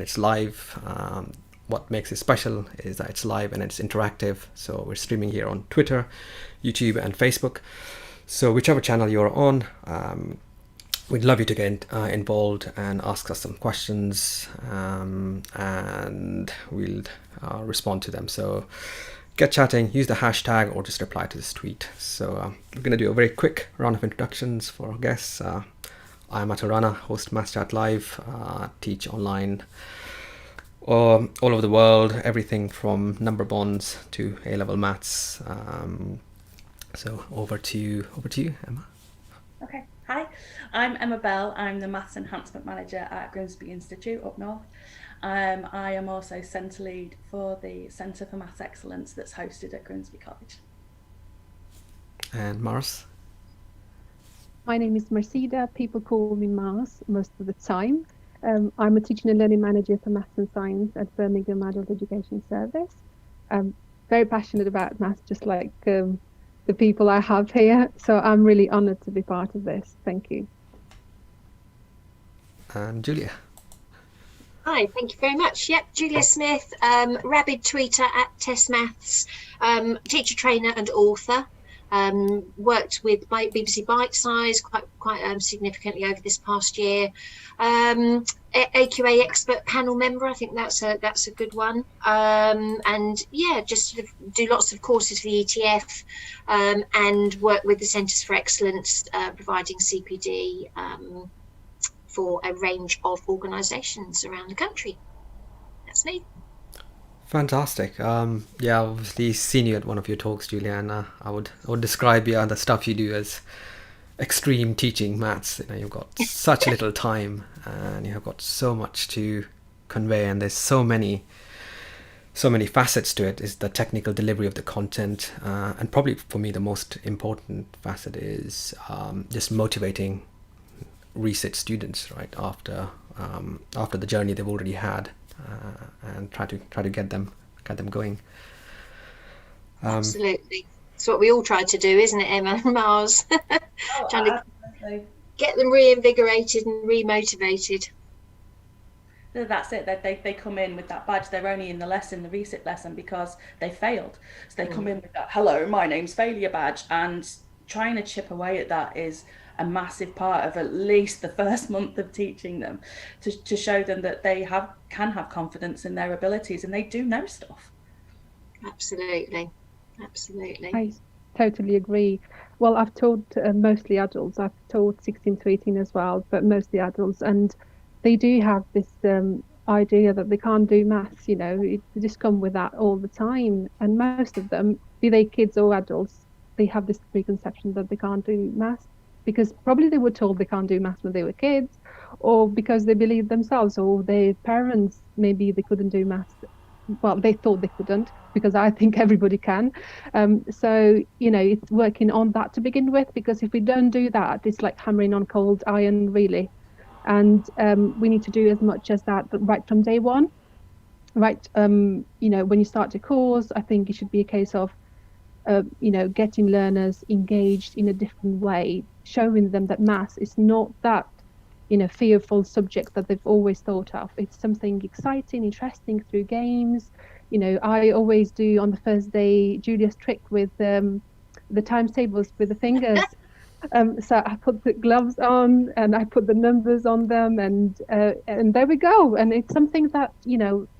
it's live. What makes it special is that it's live and it's interactive. So we're streaming here on Twitter, YouTube, and Facebook. So whichever channel you're on, we'd love you to get involved and ask us some questions, and we'll respond to them. So get chatting, use the hashtag, or just reply to this tweet. So we're going to do a very quick round of introductions for our guests. I'm Atarana, host Maths Chat Live, teach online all over the world, everything from number bonds to A-level maths. So over to you, Emma. Okay, hi, I'm Emma Bell. I'm the Maths Enhancement Manager at Grimsby Institute up north. I am also Centre Lead for the Centre for Maths Excellence that's hosted at Grimsby College. And Mars? My name is Marcida. People call me Mars most of the time. I'm a teaching and learning manager for maths and science at Birmingham Adult Education Service. I'm very passionate about maths, just like the people I have here. So I'm really honoured to be part of this. Thank you. And Julia? Hi, thank you very much. Yep, Julia Smith, rabid tweeter at Test Maths, teacher, trainer and author. Worked with BBC Bitesize quite significantly over this past year. AQA expert panel member, I think that's a good one. And yeah, just sort of do lots of courses for the ETF, and work with the Centres for Excellence, providing CPD for a range of organisations around the country. That's me. Fantastic. Yeah, obviously seen you at one of your talks, Julia, and I would describe the stuff you do as extreme teaching maths. You've got such little time, and you have got so much to convey, and there's so many facets to it. Is the technical delivery of the content, and probably for me the most important facet is just motivating resit students right after the journey they've already had. And try to get them going. Absolutely, it's what we all try to do, isn't it, Emma and Mars? Trying to get them reinvigorated and remotivated. That's it. They come in with that badge. They're only in the resit lesson because they failed. So they come in with that "Hello, my name's failure" badge, and trying to chip away at that is a massive part of at least the first month of teaching them, to show them that they can have confidence in their abilities and they do know stuff. Absolutely. I totally agree. Well, I've taught mostly adults. I've taught 16 to 18 as well, but mostly adults, and they do have this idea that they can't do maths. They just come with that all the time, and most of them, be they kids or adults, they have this preconception that they can't do maths, because probably they were told they can't do maths when they were kids, or because they believed themselves, or their parents, maybe they couldn't do maths. Well, they thought they couldn't, because I think everybody can. So, it's working on that to begin with, because if we don't do that, it's like hammering on cold iron, really. And we need to do as much as that, but right from day one. Right, when you start a course, I think it should be a case of getting learners engaged in a different way, showing them that maths is not that fearful subject that they've always thought of. It's something exciting, interesting through games. I always do on the first day Julia's trick with the times tables with the fingers. So I put the gloves on and I put the numbers on them, and there we go. And it's something that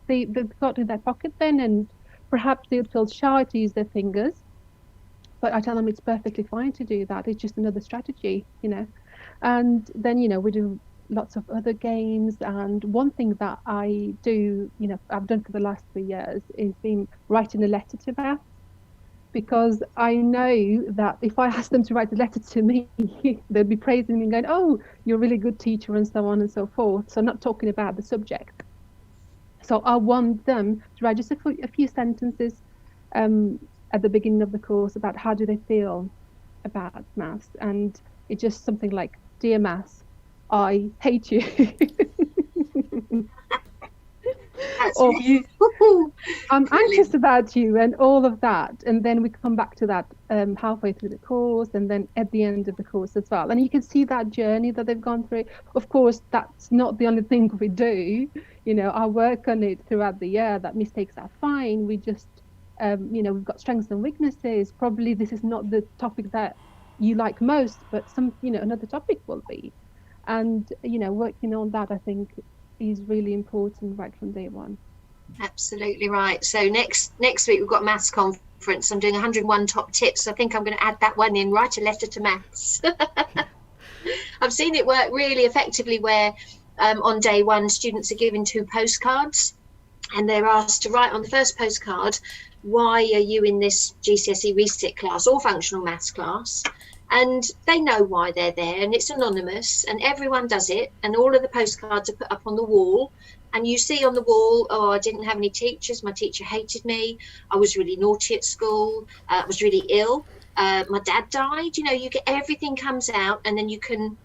they've got in their pocket then, and perhaps they'll feel shy to use their fingers. But I tell them it's perfectly fine to do that. It's just another strategy, And then, we do lots of other games. And one thing that I do, I've done for the last 3 years, is been writing a letter to maths. Because I know that if I ask them to write a letter to me, they'll be praising me and going, "Oh, you're a really good teacher," and so on and so forth. So not talking about the subject. So I want them to write just a few sentences at the beginning of the course about how do they feel about maths, and it's just something like, "Dear maths, I hate you." or you, I'm anxious about you, and all of that. And then we come back to that halfway through the course, and then at the end of the course as well. And you can see that journey that they've gone through. Of course, that's not the only thing we do. You know, I work on it throughout the year. That mistakes are fine. We just, you know, we've got strengths and weaknesses. Probably this is not the topic that you like most, but some, you know, another topic will be. And, you know, working on that, I think, is really important right from day one. Absolutely right. So next week we've got maths conference. I'm doing 101 top tips. I think I'm going to add that one in, write a letter to maths. I've seen it work really effectively where on day one students are given 2 postcards and they're asked to write on the first postcard, why are you in this GCSE resit class or functional maths class? And they know why they're there, and it's anonymous, and everyone does it, and all of the postcards are put up on the wall, and you see on the wall, oh, I didn't have any teachers, my teacher hated me, I was really naughty at school, I was really ill, my dad died. You know, you get, everything comes out, and then you can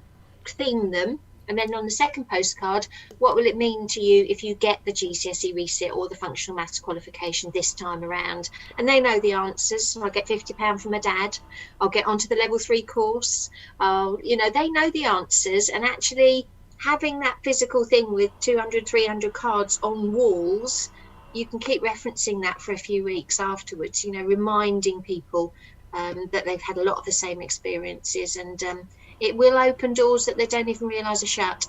theme them. And then on the second postcard, what will it mean to you if you get the GCSE resit or the functional maths qualification this time around? And they know the answers. I get £50 from my dad. I'll get onto the level 3 course. You know, they know the answers. And actually having that physical thing with 200, 300 cards on walls, you can keep referencing that for a few weeks afterwards, you know, reminding people that they've had a lot of the same experiences, and it will open doors that they don't even realise are shut.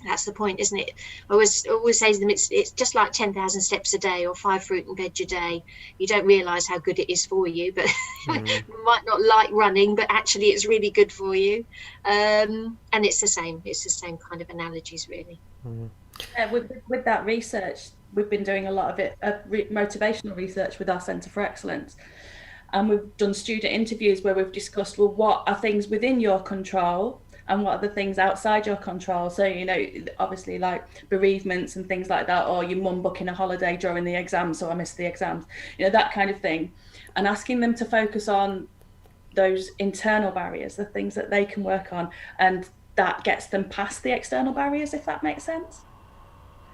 That's the point, isn't it? I always say to them, it's just like 10,000 steps a day or 5 fruit and veg a day. You don't realise how good it is for you, but you might not like running, but actually it's really good for you. And it's the same kind of analogies, really. With that research, we've been doing a lot of it, motivational research with our Centre for Excellence. And we've done student interviews where we've discussed, well, what are things within your control and what are the things outside your control? So, you know, obviously like bereavements and things like that, or your mum booking a holiday during the exam, so I missed the exams, you know, that kind of thing. And asking them to focus on those internal barriers, the things that they can work on, and that gets them past the external barriers, if that makes sense.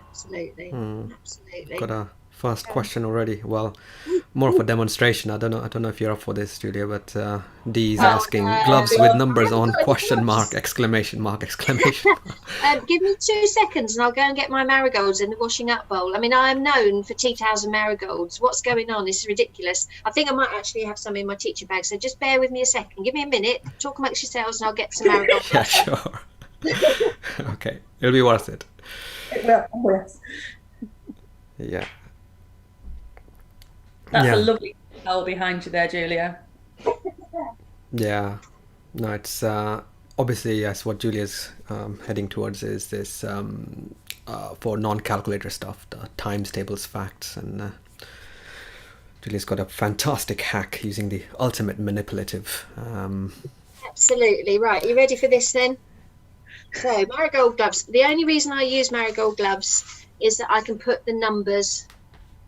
Absolutely. Absolutely. Got a first question already. Well, more of a demonstration. I don't know if you're up for this, Julia, but Dee is asking gloves with numbers on, question mark, exclamation mark, exclamation mark. Give me 2 seconds and I'll go and get my marigolds in the washing up bowl. I mean, I am known for tea towels and marigolds. What's going on? This is ridiculous. I think I might actually have some in my teacher bag, so just bear with me a second. Give me a minute, talk amongst yourselves, and I'll get some marigolds. Yeah, sure. Okay, it'll be worth it. It will, yes. Yeah. That's a lovely towel behind you there, Julia. Yeah. No, it's obviously, yes, what Julia's heading towards is this for non-calculator stuff, the times, tables, facts, and Julia's got a fantastic hack using the ultimate manipulative. Absolutely. Right, you ready for this then? So, marigold gloves. The only reason I use marigold gloves is that I can put the numbers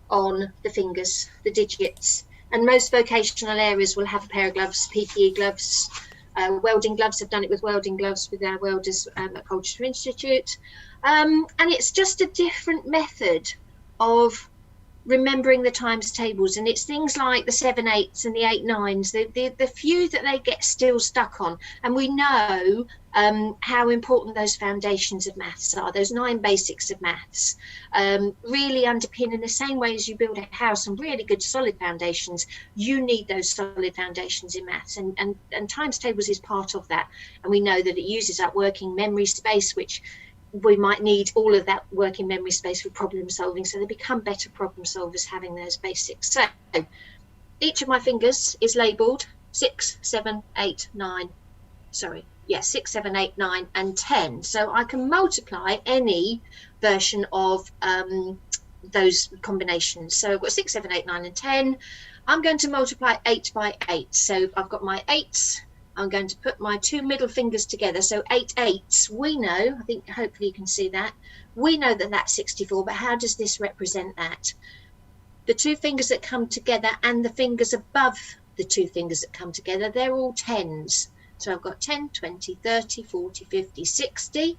on the fingers, the digits, and most vocational areas will have a pair of gloves, PPE gloves. Welding gloves, have done it with welding gloves with our welders at Colchester Institute, and it's just a different method of remembering the times tables, and it's things like the 7/8s and the 8/9s, the few that they get still stuck on. And we know how important those foundations of maths are, those 9 basics of maths, really underpin in the same way as you build a house on really good solid foundations. You need those solid foundations in maths, and times tables is part of that. And we know that it uses up working memory space, which we might need all of that working memory space for problem solving, so they become better problem solvers having those basics. So each of my fingers is labelled 6, 7, 8, 9. Sorry, yes, 6, 7, 8, 9, and 10. So I can multiply any version of those combinations. So I've got 6, 7, 8, 9, and 10. I'm going to multiply 8 by 8. So I've got my 8s. I'm going to put my 2 middle fingers together. So 8 8s, we know, I think hopefully you can see that. We know that that's 64, but how does this represent that? The 2 fingers that come together and the fingers above the 2 fingers that come together, they're all 10s. So I've got 10, 20, 30, 40, 50, 60.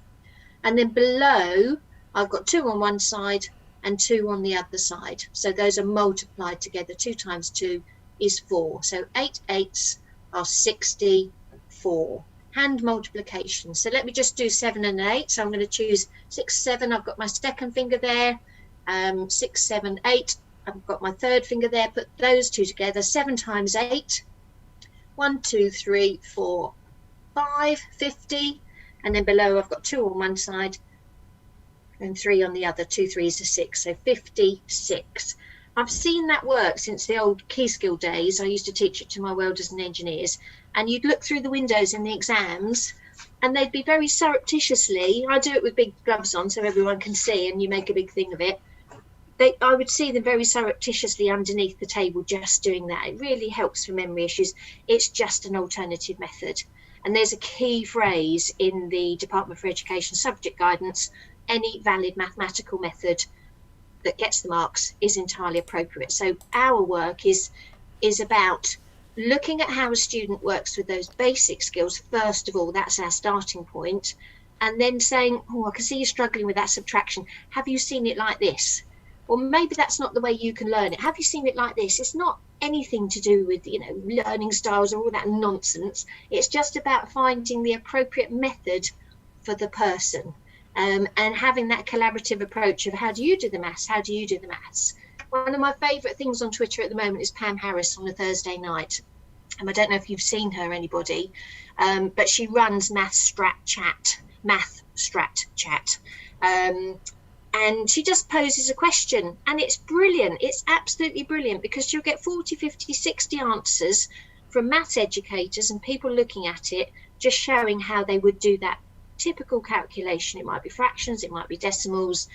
And then below, I've got 2 on one side and 2 on the other side. So those are multiplied together. 2 times 2 is 4. So 8 eighths are 64. Hand multiplication. So let me just do 7 and 8. So I'm going to choose 6, 7. I've got my second finger there. 6, 7, 8. I've got my third finger there. Put those two together. 7 times 8. 1, 2, 3, 4, 5, 50. And then below I've got 2 on one side and 3 on the other. 2 threes are 6. So 56. I've seen that work since the old key skill days. I used to teach it to my welders and engineers, and you'd look through the windows in the exams and they'd be very surreptitiously, I do it with big gloves on so everyone can see and you make a big thing of it. I would see them very surreptitiously underneath the table just doing that. It really helps for memory issues. It's just an alternative method. And there's a key phrase in the Department for Education subject guidance: any valid mathematical method that gets the marks is entirely appropriate. So our work is about looking at how a student works with those basic skills. First of all, that's our starting point. And then saying, oh, I can see you're struggling with that subtraction. Have you seen it like this? Or maybe that's not the way you can learn it. Have you seen it like this? It's not anything to do with, learning styles or all that nonsense. It's just about finding the appropriate method for the person. And having that collaborative approach of how do you do the maths? How do you do the maths? One of my favourite things on Twitter at the moment is Pam Harris on a Thursday night. I don't know if you've seen her, anybody, but she runs Math Strat Chat. And she just poses a question, and it's brilliant. It's absolutely brilliant, because you'll get 40, 50, 60 answers from maths educators and people looking at it, just showing how they would do that typical calculation. It might be fractions, it might be decimals,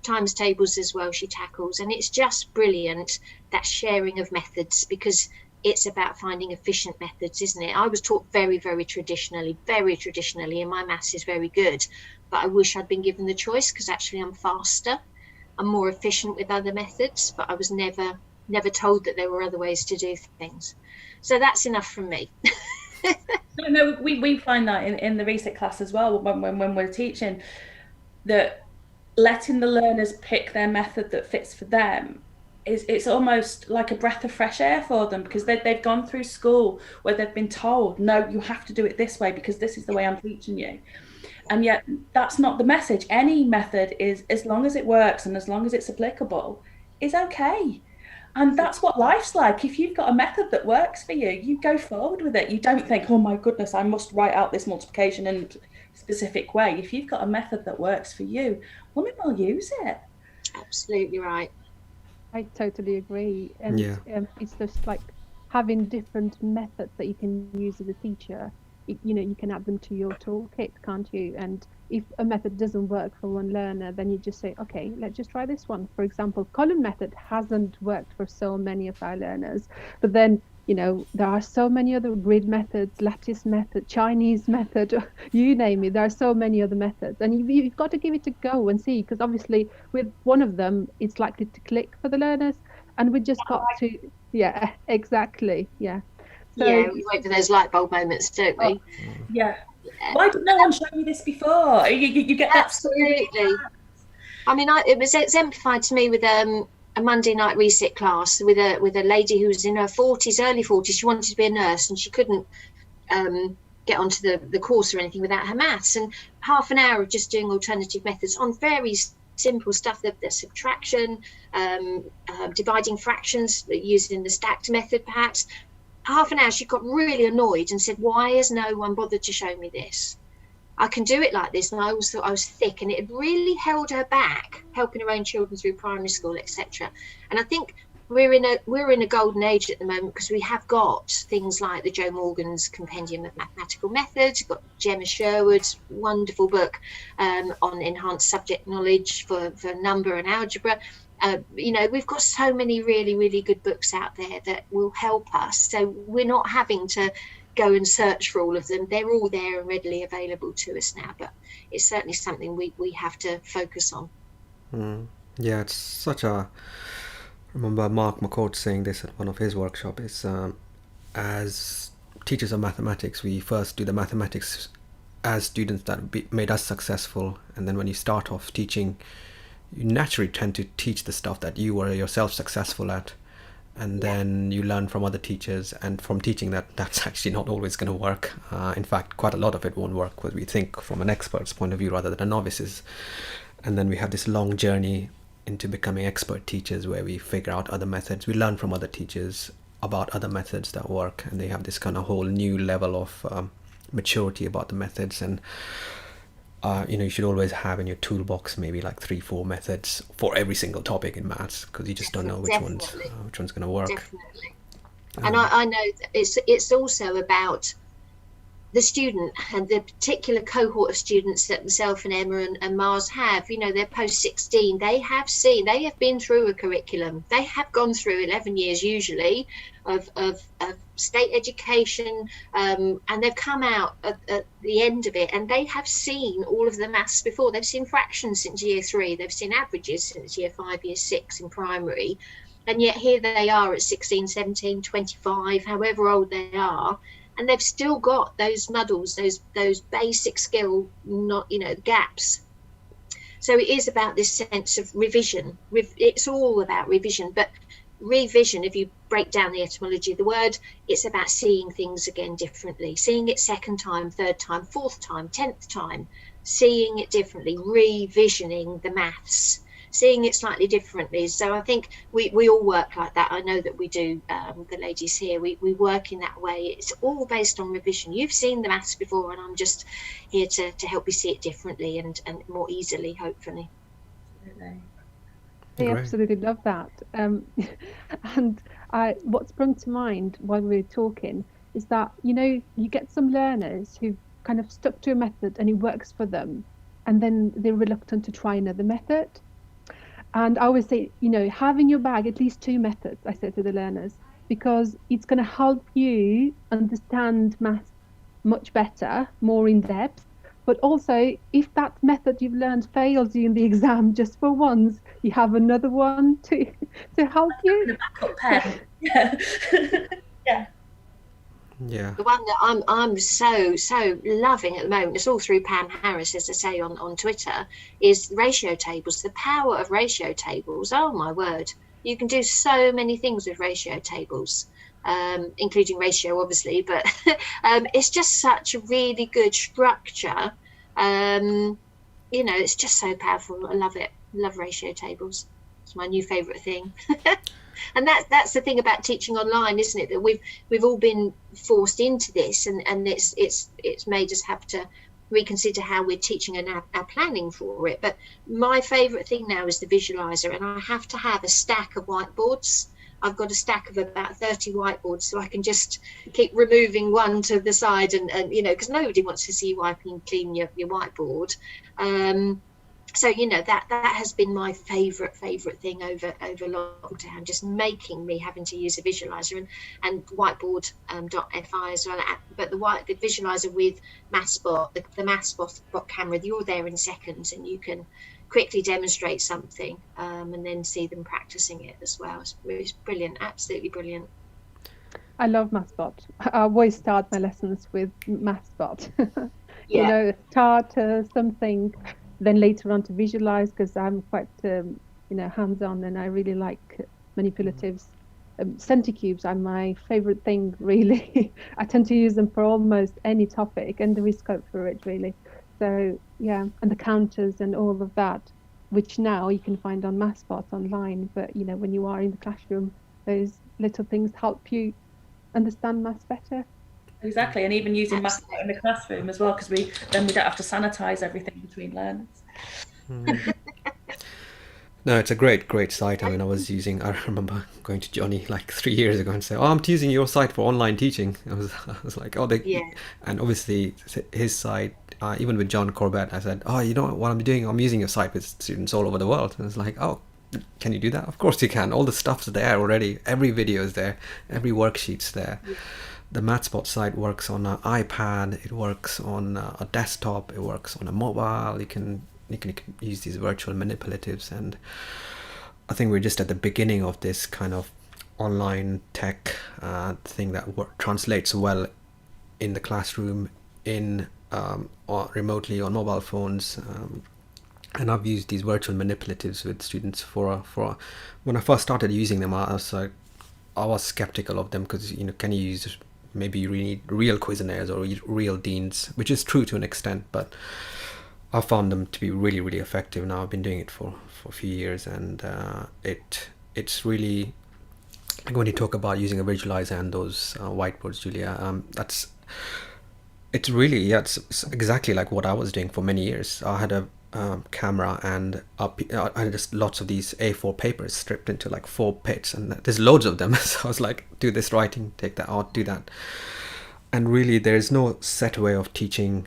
times tables as well she tackles. And it's just brilliant, that sharing of methods, because it's about finding efficient methods, isn't it? I was taught very, very traditionally, and my maths is very good. But I wish I'd been given the choice, because actually I'm faster, I'm more efficient with other methods, but I was never told that there were other ways to do things. So that's enough from me. No, we find that in the reset class as well, when we're teaching, that letting the learners pick their method that fits for them it's almost like a breath of fresh air for them, because they've gone through school where they've been told, no, you have to do it this way because this is the way I'm teaching you. And yet that's not the message. Any method is, as long as it works and as long as it's applicable, is okay. And that's what life's like. If you've got a method that works for you, you go forward with it. You don't think, oh my goodness, I must write out this multiplication in a specific way. If you've got a method that works for you, women will use it. Absolutely right. I totally agree. And it's just like having different methods that you can use as a teacher. You can add them to your toolkit, can't you? And if a method doesn't work for one learner, then you just say, okay, let's just try this one. For example, column method hasn't worked for so many of our learners, but then there are so many other grid methods, lattice method, Chinese method, you name it. There are so many other methods, and you've got to give it a go and see, because obviously with one of them it's likely to click for the learners, and we just got to exactly. So, we wait for those light bulb moments, don't we? Why did no one show me this before? You get that. Absolutely. I mean, it was exemplified to me with a Monday night resit class with a lady who was in her 40s, early 40s. She wanted to be a nurse and she couldn't get onto the course or anything without her maths. And half an hour of just doing alternative methods on very simple stuff, the subtraction, dividing fractions using the stacked method perhaps. Half an hour, she got really annoyed and said, why has no one bothered to show me this? I can do it like this. And I always thought I was thick, and it really held her back, helping her own children through primary school, etc. And I think we're in a golden age at the moment, because we have got things like the Joe Morgan's Compendium of Mathematical Methods. You've got Gemma Sherwood's wonderful book on enhanced subject knowledge for number and algebra. We've got so many really, really good books out there that will help us. So we're not having to go and search for all of them. They're all there and readily available to us now, but it's certainly something we have to focus on. Yeah, it's such a... I remember Mark McCourt saying this at one of his workshops, as teachers of mathematics, we first do the mathematics as students that made us successful, and then when you start off teaching, you naturally tend to teach the stuff that you were yourself successful at, and then you learn from other teachers, and from teaching that's actually not always going to work. In fact, quite a lot of it won't work because we think from an expert's point of view rather than a novice's. And then we have this long journey into becoming expert teachers where we figure out other methods. We learn from other teachers about other methods that work, and they have this kind of whole new level of maturity about the methods. And you should always have in your toolbox maybe like 3-4 methods for every single topic in maths, because you just don't know which one's going to work. Definitely. And I know that it's also about the student and the particular cohort of students that myself and Emma and Mars have. They're post 16. They have been through a curriculum. They have gone through 11 years usually of state education, and they've come out at the end of it, and they have seen all of the maths before. They've seen fractions since year 3. They've seen averages since year 5, year 6 in primary. And yet here they are at 16, 17, 25, however old they are, and they've still got those muddles, those basic skill, gaps. So it is about this sense of revision. It's all about revision. But revision, if you break down the etymology of the word, it's about seeing things again differently, seeing it second time, third time, fourth time, 10th time, seeing it differently, revisioning the maths, seeing it slightly differently. So I think we all work like that. I know that we do, the ladies here, we work in that way. It's all based on revision. You've seen the maths before, and I'm just here to help you see it differently and more easily, hopefully. I absolutely love that. And what sprung to mind while we were talking is that, you get some learners who've kind of stuck to a method and it works for them, and then they're reluctant to try another method. And I always say, have in your bag at least 2 methods, I say to the learners, because it's going to help you understand maths much better, more in depth. But also, if that method you've learned fails you in the exam just for once, you have another one to help you. The backup pen. Yeah. Yeah. Yeah. The one that I'm so loving at the moment, it's all through Pam Harris, as I say on Twitter, is ratio tables. The power of ratio tables. Oh my word. You can do so many things with ratio tables, including ratio obviously, but it's just such a really good structure. It's just so powerful. I love it. Love ratio tables. It's my new favorite thing. And that's the thing about teaching online, isn't it? That we've all been forced into this, and it's made us have to reconsider how we're teaching and our planning for it. But my favourite thing now is the visualizer, and I have to have a stack of whiteboards. I've got a stack of about 30 whiteboards, so I can just keep removing one to the side, and because nobody wants to see you wiping clean your whiteboard. So that has been my favourite thing over lockdown, just making me having to use a visualizer and whiteboard.fi as well. But the visualizer with MathSpot, the MathSpot camera, you're there in seconds, and you can quickly demonstrate something and then see them practicing it as well. It's brilliant, absolutely brilliant. I love MathSpot. I always start my lessons with MathSpot. Yeah. Start something. Then later on to visualize, because I'm quite hands-on, and I really like manipulatives. Centicubes are my favorite thing, really. I tend to use them for almost any topic, and there is scope for it, really. So yeah, and the counters and all of that, which now you can find on MathSpot online. But when you are in the classroom, those little things help you understand maths better. Exactly, and even using maths in the classroom as well, because we don't have to sanitize everything between learners. No, it's a great site. I mean, I remember going to Johnny like 3 years ago and say, "Oh, I'm using your site for online teaching." I was like, "Oh, And obviously his site, even with John Corbett, I said, "Oh, you know what I'm doing? I'm using your site with students all over the world." And it's like, "Oh, can you do that?" Of course you can. All the stuff's there already. Every video is there. Every worksheet's there. Yeah. The MathSpot site works on an iPad, it works on a desktop, it works on a mobile. You can use these virtual manipulatives, and I think we're just at the beginning of this kind of online tech thing that translates well in the classroom, or remotely on mobile phones. And I've used these virtual manipulatives with students for when I first started using them. I was skeptical of them because, you know, can you use, maybe you really need real questionnaires or real deans, which is true to an extent, but I found them to be really, really effective. Now I've been doing it for a few years, and it's really, like when you talk about using a visualizer and those whiteboards, Julia, it's really, yeah, it's exactly like what I was doing for many years. I had a camera, and I had just lots of these A4 papers stripped into like 4 pits, and there's loads of them. So I was like, do this writing, take that out, do that. And really, there's no set way of teaching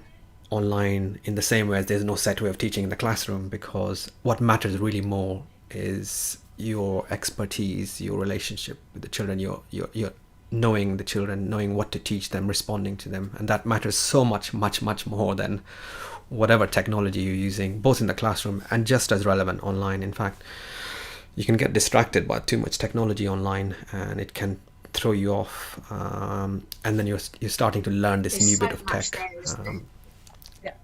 online in the same way as there's no set way of teaching in the classroom, because what matters really more is your expertise, your relationship with the children, your knowing the children, knowing what to teach them, responding to them, and that matters so much more than whatever technology you're using, both in the classroom and just as relevant online. In fact, you can get distracted by too much technology online, and it can throw you off, and then you're starting to learn this new bit of tech.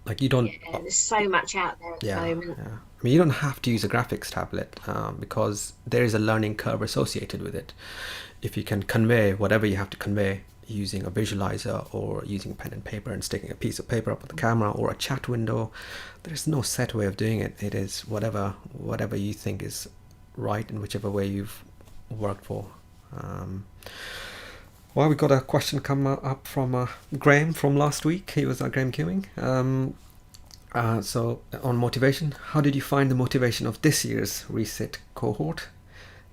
Like you don't. Yeah, there's so much out there at the moment. Yeah. I mean, you don't have to use a graphics tablet because there is a learning curve associated with it. If you can convey whatever you have to convey using a visualizer or using pen and paper and sticking a piece of paper up on the camera or a chat window, there's no set way of doing it. It is whatever you think is right in whichever way you've worked for. Well, we got a question come up from Graham from last week. He was Graham Cumming. So on motivation, how did you find the motivation of this year's resit cohort,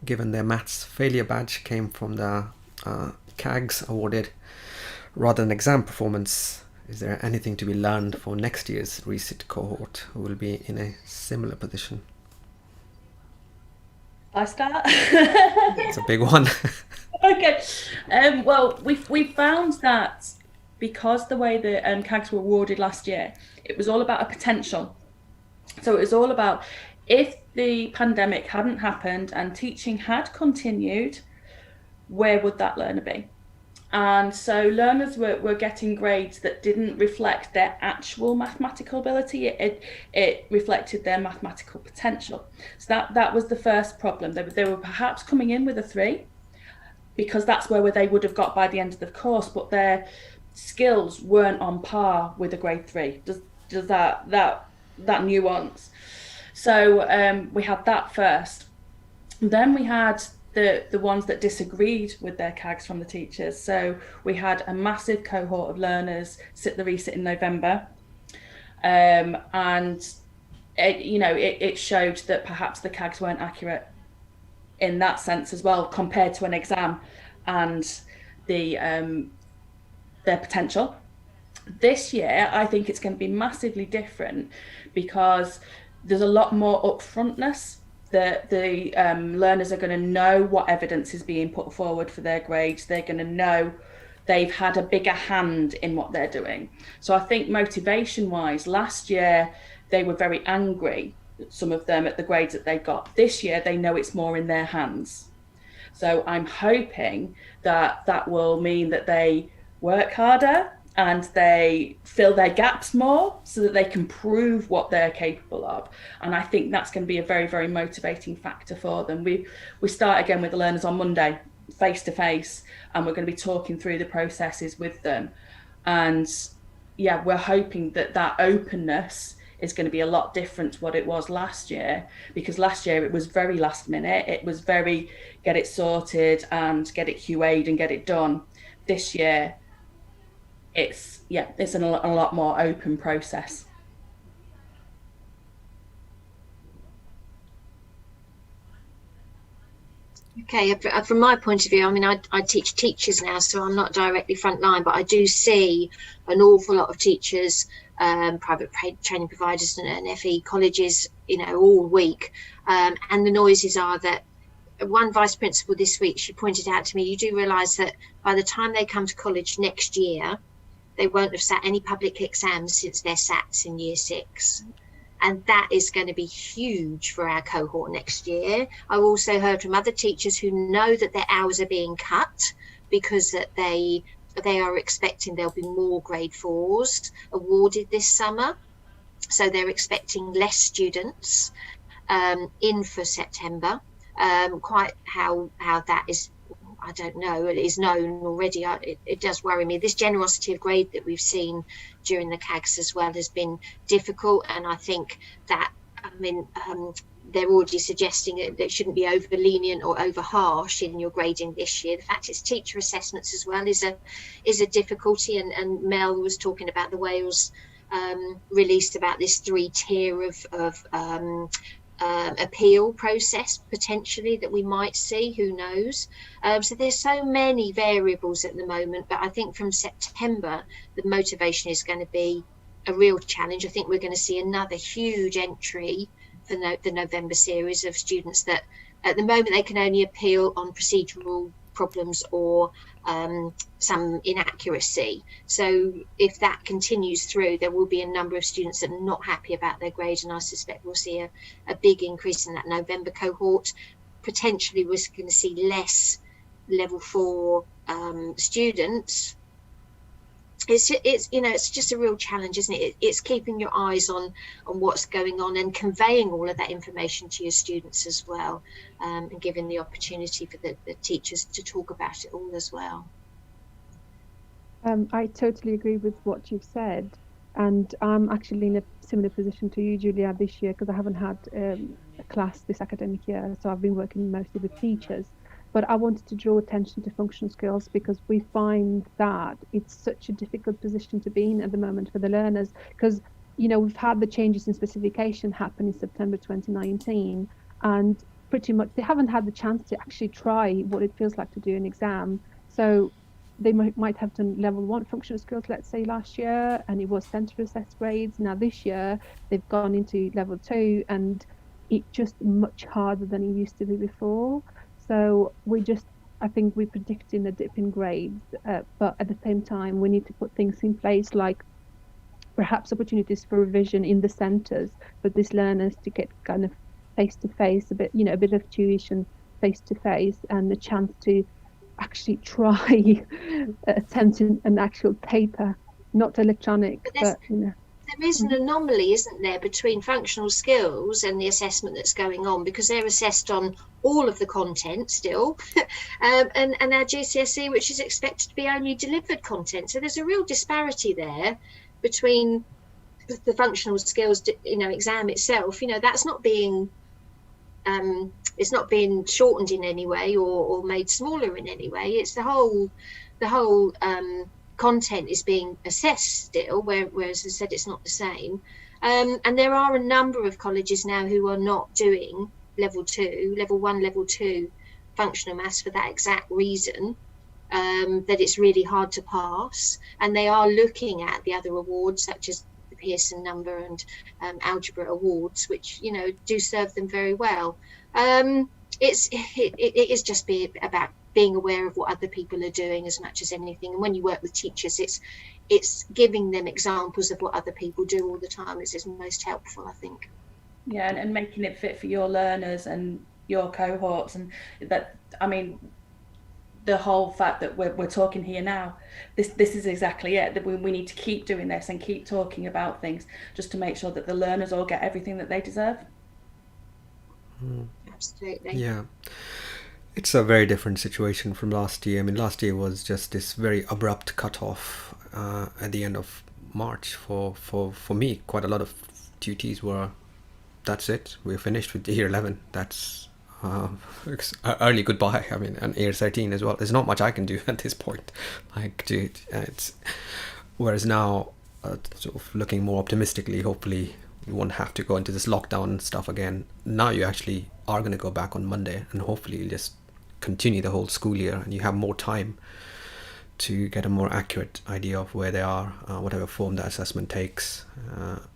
given their maths failure badge came from the CAGs awarded rather than exam performance? Is there anything to be learned for next year's resit cohort who will be in a similar position? I start? It's a big one. Okay. Well, we found that because the way the CAGs were awarded last year, it was all about a potential. So it was all about, if the pandemic hadn't happened and teaching had continued, where would that learner be? And so learners were getting grades that didn't reflect their actual mathematical ability. It reflected their mathematical potential. So that was the first problem. They were perhaps coming in with a 3 because that's where they would have got by the end of the course, but their skills weren't on par with a grade 3. Does that nuance? So we had that first. Then we had the ones that disagreed with their CAGs from the teachers. So we had a massive cohort of learners sit the resit in November, and it showed that perhaps the CAGs weren't accurate in that sense as well, compared to an exam and their potential. This year, I think it's going to be massively different because there's a lot more upfrontness. The learners are going to know what evidence is being put forward for their grades. They're going to know they've had a bigger hand in what they're doing. So I think motivation-wise, last year they were very angry, some of them, at the grades that they got. This year they know it's more in their hands. So I'm hoping that will mean that they work harder and they fill their gaps more so that they can prove what they're capable of. And I think that's going to be a very, very motivating factor for them. We start again with the learners on Monday, face to face, and we're going to be talking through the processes with them. And yeah, we're hoping that openness is going to be a lot different to what it was last year, because last year it was very last minute. It was very get it sorted and get it QA'd and get it done. This year, it's a lot more open process. Okay, from my point of view, I mean, I teach teachers now, so I'm not directly frontline, but I do see an awful lot of teachers, private training providers and FE colleges, all week. And the noises are that one vice principal this week, she pointed out to me, you do realise that by the time they come to college next year, they won't have sat any public exams since their SATs in year 6. And that is going to be huge for our cohort next year. I've also heard from other teachers who know that their hours are being cut because that they are expecting there'll be more grade 4s awarded this summer. So they're expecting less students in for September. Quite how that is, I don't know. It is known already. It does worry me. This generosity of grade that we've seen during the CAGs as well has been difficult, and I think that, I mean, they're already suggesting that it shouldn't be over lenient or over harsh in your grading this year. The fact it's teacher assessments as well is a difficulty, and Mel was talking about the Wales released about this 3-tier of appeal process potentially that we might see, who knows. So there's so many variables at the moment, but I think from September the motivation is going to be a real challenge. I think we're going to see another huge entry for the November series of students that at the moment they can only appeal on procedural problems or some inaccuracy. So if that continues through, there will be a number of students that are not happy about their grade, and I suspect we'll see a big increase in that November cohort. Potentially we're going to see less level 4 students. It's you know, it's just a real challenge, isn't it? It's keeping your eyes on what's going on and conveying all of that information to your students as well, and giving the opportunity for the teachers to talk about it all as well. I totally agree with what you've said, and I'm actually in a similar position to you, Julia, this year, because I haven't had a class this academic year, so I've been working mostly with teachers. But I wanted to draw attention to functional skills because we find that it's such a difficult position to be in at the moment for the learners, because, you know, we've had the changes in specification happen in September 2019, and pretty much they haven't had the chance to actually try what it feels like to do an exam. So they might have done level 1 functional skills, let's say last year, and it was centre assessed grades. Now this year they've gone into level 2, and it's just much harder than it used to be before. So I think we're predicting a dip in grades, but at the same time, we need to put things in place like perhaps opportunities for revision in the centres for these learners to get kind of face-to-face, a bit of tuition face-to-face, and the chance to actually try attempting an actual paper, not electronic, but you know. There is an anomaly, isn't there, between functional skills and the assessment that's going on, because they're assessed on all of the content still, and our GCSE, which is expected to be only delivered content. So there's a real disparity there between the functional skills, you know, exam itself. You know, that's not being it's not being shortened in any way or made smaller in any way. It's the whole content is being assessed still, whereas I said it's not the same. And there are a number of colleges now who are not doing level 1, level 2 functional maths for that exact reason, that it's really hard to pass. And they are looking at the other awards, such as the Pearson number and algebra awards, which, you know, do serve them very well. It is just about being aware of what other people are doing as much as anything. And when you work with teachers, it's giving them examples of what other people do all the time is most helpful, I think. Yeah, and making it fit for your learners and your cohorts, and that, I mean, the whole fact that we're talking here now, this is exactly it, that we need to keep doing this and keep talking about things just to make sure that the learners all get everything that they deserve. Absolutely. Yeah. It's a very different situation from last year. I mean, last year was just this very abrupt cutoff at the end of March. For me, quite a lot of duties were, that's it, we're finished with year 11. That's early goodbye. I mean, and year 13 as well. There's not much I can do at this point. Whereas now, sort of looking more optimistically, hopefully we won't have to go into this lockdown stuff again. Now you actually are going to go back on Monday, and hopefully you just continue the whole school year, and you have more time to get a more accurate idea of where they are, whatever form the assessment takes,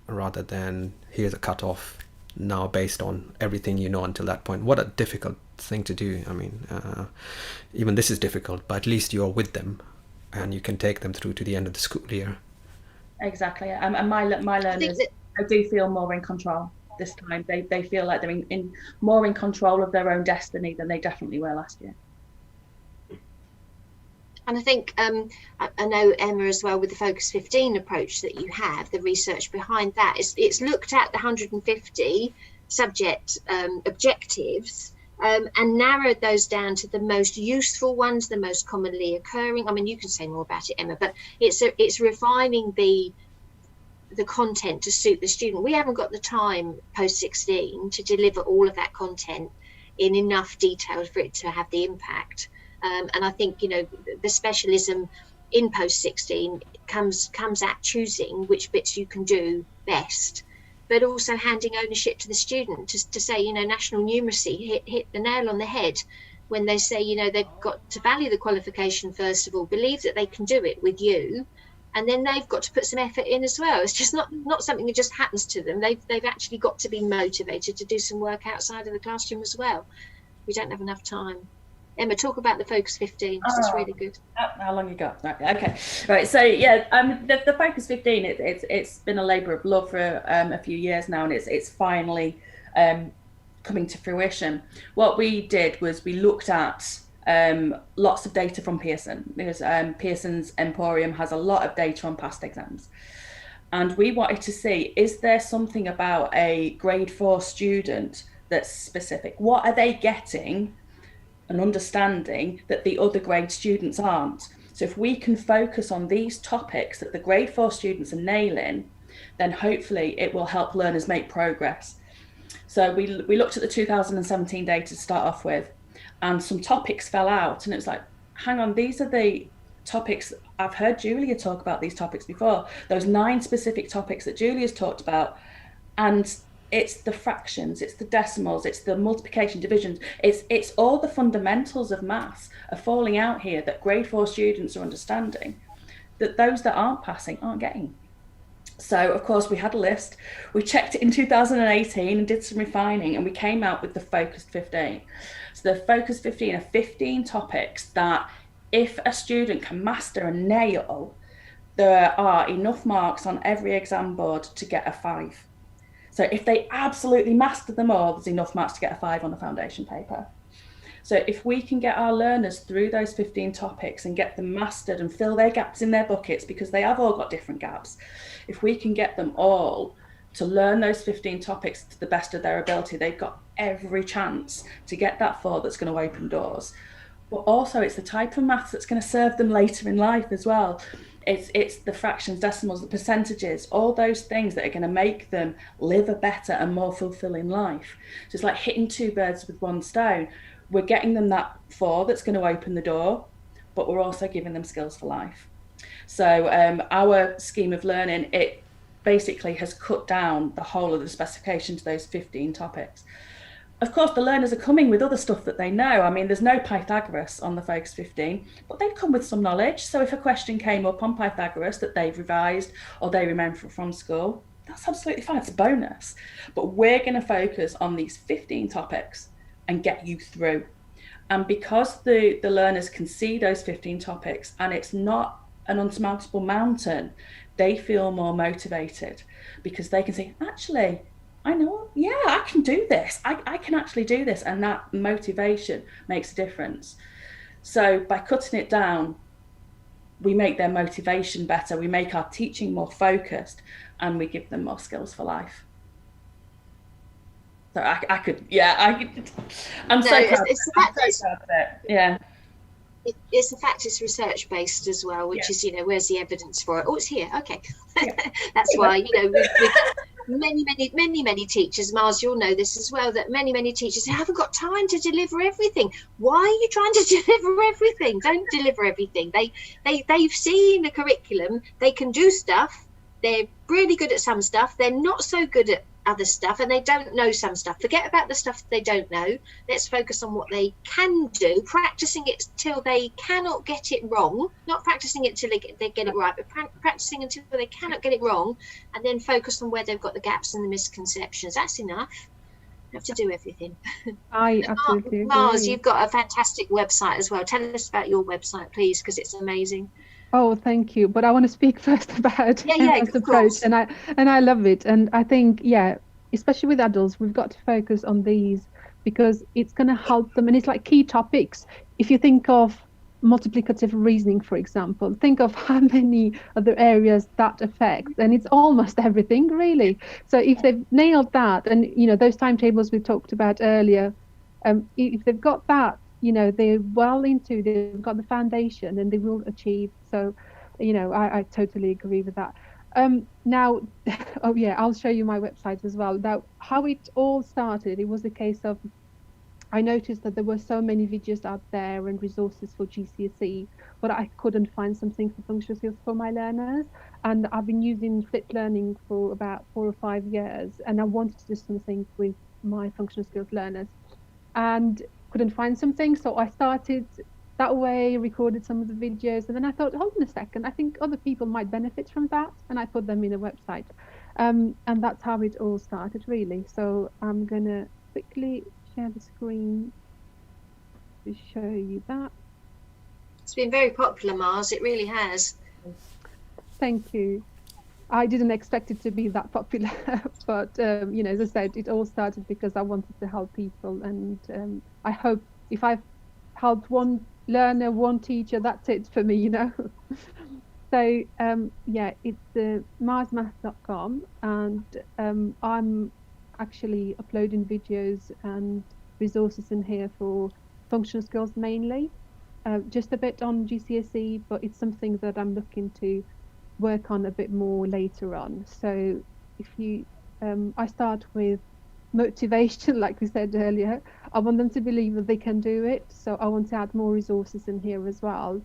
rather than here's a cutoff now based on everything you know until that point. What a difficult thing to do. I mean, even this is difficult, but at least you're with them and you can take them through to the end of the school year. Exactly. And my learners, I do feel more in control this time. They feel like they're more in control of their own destiny than they definitely were last year. And I think, I know, Emma, as well, with the Focus 15 approach that you have, the research behind that, it's looked at the 150 subject objectives and narrowed those down to the most useful ones, the most commonly occurring. I mean, you can say more about it, Emma, but it's refining the content to suit the student. We haven't got the time post 16 to deliver all of that content in enough detail for it to have the impact. And I think, you know, the specialism in post 16 comes at choosing which bits you can do best, but also handing ownership to the student to say, you know, national numeracy hit the nail on the head when they say, you know, they've got to value the qualification first of all, believe that they can do it with you, and then they've got to put some effort in as well. It's just not something that just happens to them. They've actually got to be motivated to do some work outside of the classroom as well. We don't have enough time. Emma, talk about the Focus 15, because it's really good. How long you got? Right, okay, right. So yeah, the Focus 15, it's been a labour of love for a few years now, and it's finally coming to fruition. What we did was we looked at lots of data from Pearson, because Pearson's Emporium has a lot of data on past exams, and we wanted to see, is there something about a grade 4 student that's specific? What are they getting and understanding that the other grade students aren't? So if we can focus on these topics that the grade 4 students are nailing, then hopefully it will help learners make progress. So we looked at the 2017 data to start off with, and some topics fell out, and it was like, hang on, these are the topics. I've heard Julia talk about these topics before, those 9 specific topics that Julia's talked about, and it's the fractions, it's the decimals, it's the multiplication, divisions, it's all the fundamentals of maths are falling out here that grade 4 students are understanding, that those that aren't passing aren't getting. So of course we had a list, we checked it in 2018 and did some refining, and we came out with the Focused 15. So the Focused 15 are 15 topics that if a student can master and nail, there are enough marks on every exam board to get a 5. So if they absolutely master them all, there's enough marks to get a 5 on the foundation paper. So if we can get our learners through those 15 topics and get them mastered and fill their gaps in their buckets, because they have all got different gaps, if we can get them all to learn those 15 topics to the best of their ability, they've got every chance to get that 4 that's going to open doors. But also it's the type of maths that's going to serve them later in life as well. It's the fractions, decimals, the percentages, all those things that are going to make them live a better and more fulfilling life. So it's like hitting 2 birds with 1 stone. We're getting them that 4 that's going to open the door, but we're also giving them skills for life. So our scheme of learning, it basically has cut down the whole of the specification to those 15 topics. Of course, the learners are coming with other stuff that they know. I mean, there's no Pythagoras on the Focus 15, but they've come with some knowledge. So if a question came up on Pythagoras that they've revised or they remember from school, that's absolutely fine. It's a bonus. But we're going to focus on these 15 topics and get you through. And because the learners can see those 15 topics and it's not an unsurmountable mountain, they feel more motivated because they can say, actually, I know, yeah, I can do this. I can actually do this. And that motivation makes a difference. So by cutting it down, we make their motivation better. We make our teaching more focused and we give them more skills for life. So I could, I'm so proud of it. Yeah. It's the fact it's research based as well, which is, you know, where's the evidence for it? Oh, it's here. Okay. That's why, you know, with many teachers, Mars, you'll know this as well, that many teachers haven't got time to deliver everything. Why are you trying to deliver everything? Don't deliver everything. They've seen the curriculum, they can do stuff, they're really good at some stuff, they're not so good at other stuff, and they don't know some stuff. Forget about the stuff they don't know. Let's focus on what they can do, practicing it till they cannot get it wrong, not practicing it till they get it right, but practicing until they cannot get it wrong, and then focus on where they've got the gaps and the misconceptions. That's enough. You have to do everything. I absolutely agree. Mars, you've got a fantastic website as well. Tell us about your website, please, because it's amazing. Oh, thank you. But I want to speak first about Emma's approach, and I love it. And I think, especially with adults, we've got to focus on these because it's going to help them. And it's like key topics. If you think of multiplicative reasoning, for example. Think of how many other areas that affects, and it's almost everything really. So if they've nailed that, and those timetables we talked about earlier, if they've got that, they've got the foundation, and they will achieve. So I totally agree with that. Now oh yeah, I'll show you my website as well. Now, how it all started, it was a case of, I noticed that there were so many videos out there and resources for GCSE, but I couldn't find something for functional skills for my learners. And I've been using flipped learning for about 4 or 5 years, and I wanted to do something with my functional skills learners and couldn't find something. So I started that way, recorded some of the videos, and then I thought, hold on a second, I think other people might benefit from that, and I put them in a website. And that's how it all started, really. So I'm going to quickly share the screen to show you that. It's been very popular, Mars. It really has. Thank you. I didn't expect it to be that popular, but as I said, it all started because I wanted to help people, and I hope if I've helped one learner, one teacher, that's it for me, So yeah, it's MarsMaths.com, and I'm actually uploading videos and resources in here for functional skills mainly, just a bit on GCSE, but it's something that I'm looking to work on a bit more later on. So if you I start with motivation, like we said earlier. I want them to believe that they can do it, so I want to add more resources in here as well.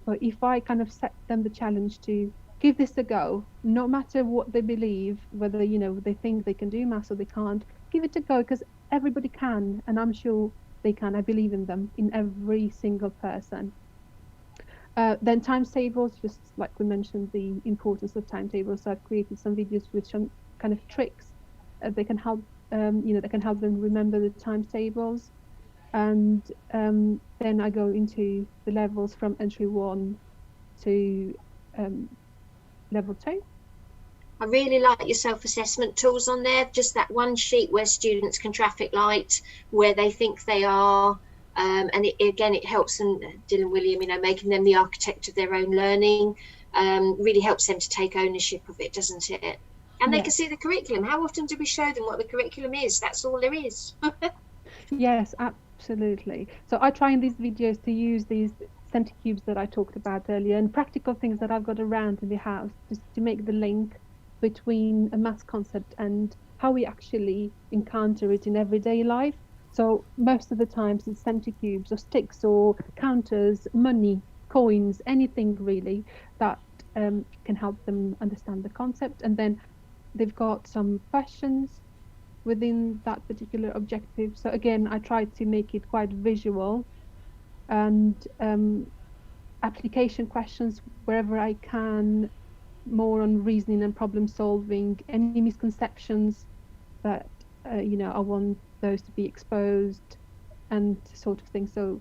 But if I kind of set them the challenge to give this a go, no matter what they believe, whether they think they can do maths or they can't, give it a go, because everybody can, and I'm sure they can. I believe in them, in every single person. Then times tables, just like we mentioned, the importance of timetables. So I've created some videos with some kind of tricks they can help that can help them remember the times tables. And then I go into the levels from entry 1 to level 2. I really like your self-assessment tools on there. Just that one sheet where students can traffic light where they think they are. And it helps them, Dylan William, making them the architect of their own learning, really helps them to take ownership of it, doesn't it? And they can see the curriculum. How often do we show them what the curriculum is? That's all there is. Yes, absolutely. So I try in these videos to use these center cubes that I talked about earlier, and practical things that I've got around in the house, just to make the link between a maths concept and how we actually encounter it in everyday life. So most of the times it's center cubes or sticks or counters, money, coins, anything really that can help them understand the concept. And then they've got some questions within that particular objective. So again, I try to make it quite visual, and application questions wherever I can, more on reasoning and problem solving, any misconceptions that I want those to be exposed, and sort of thing. So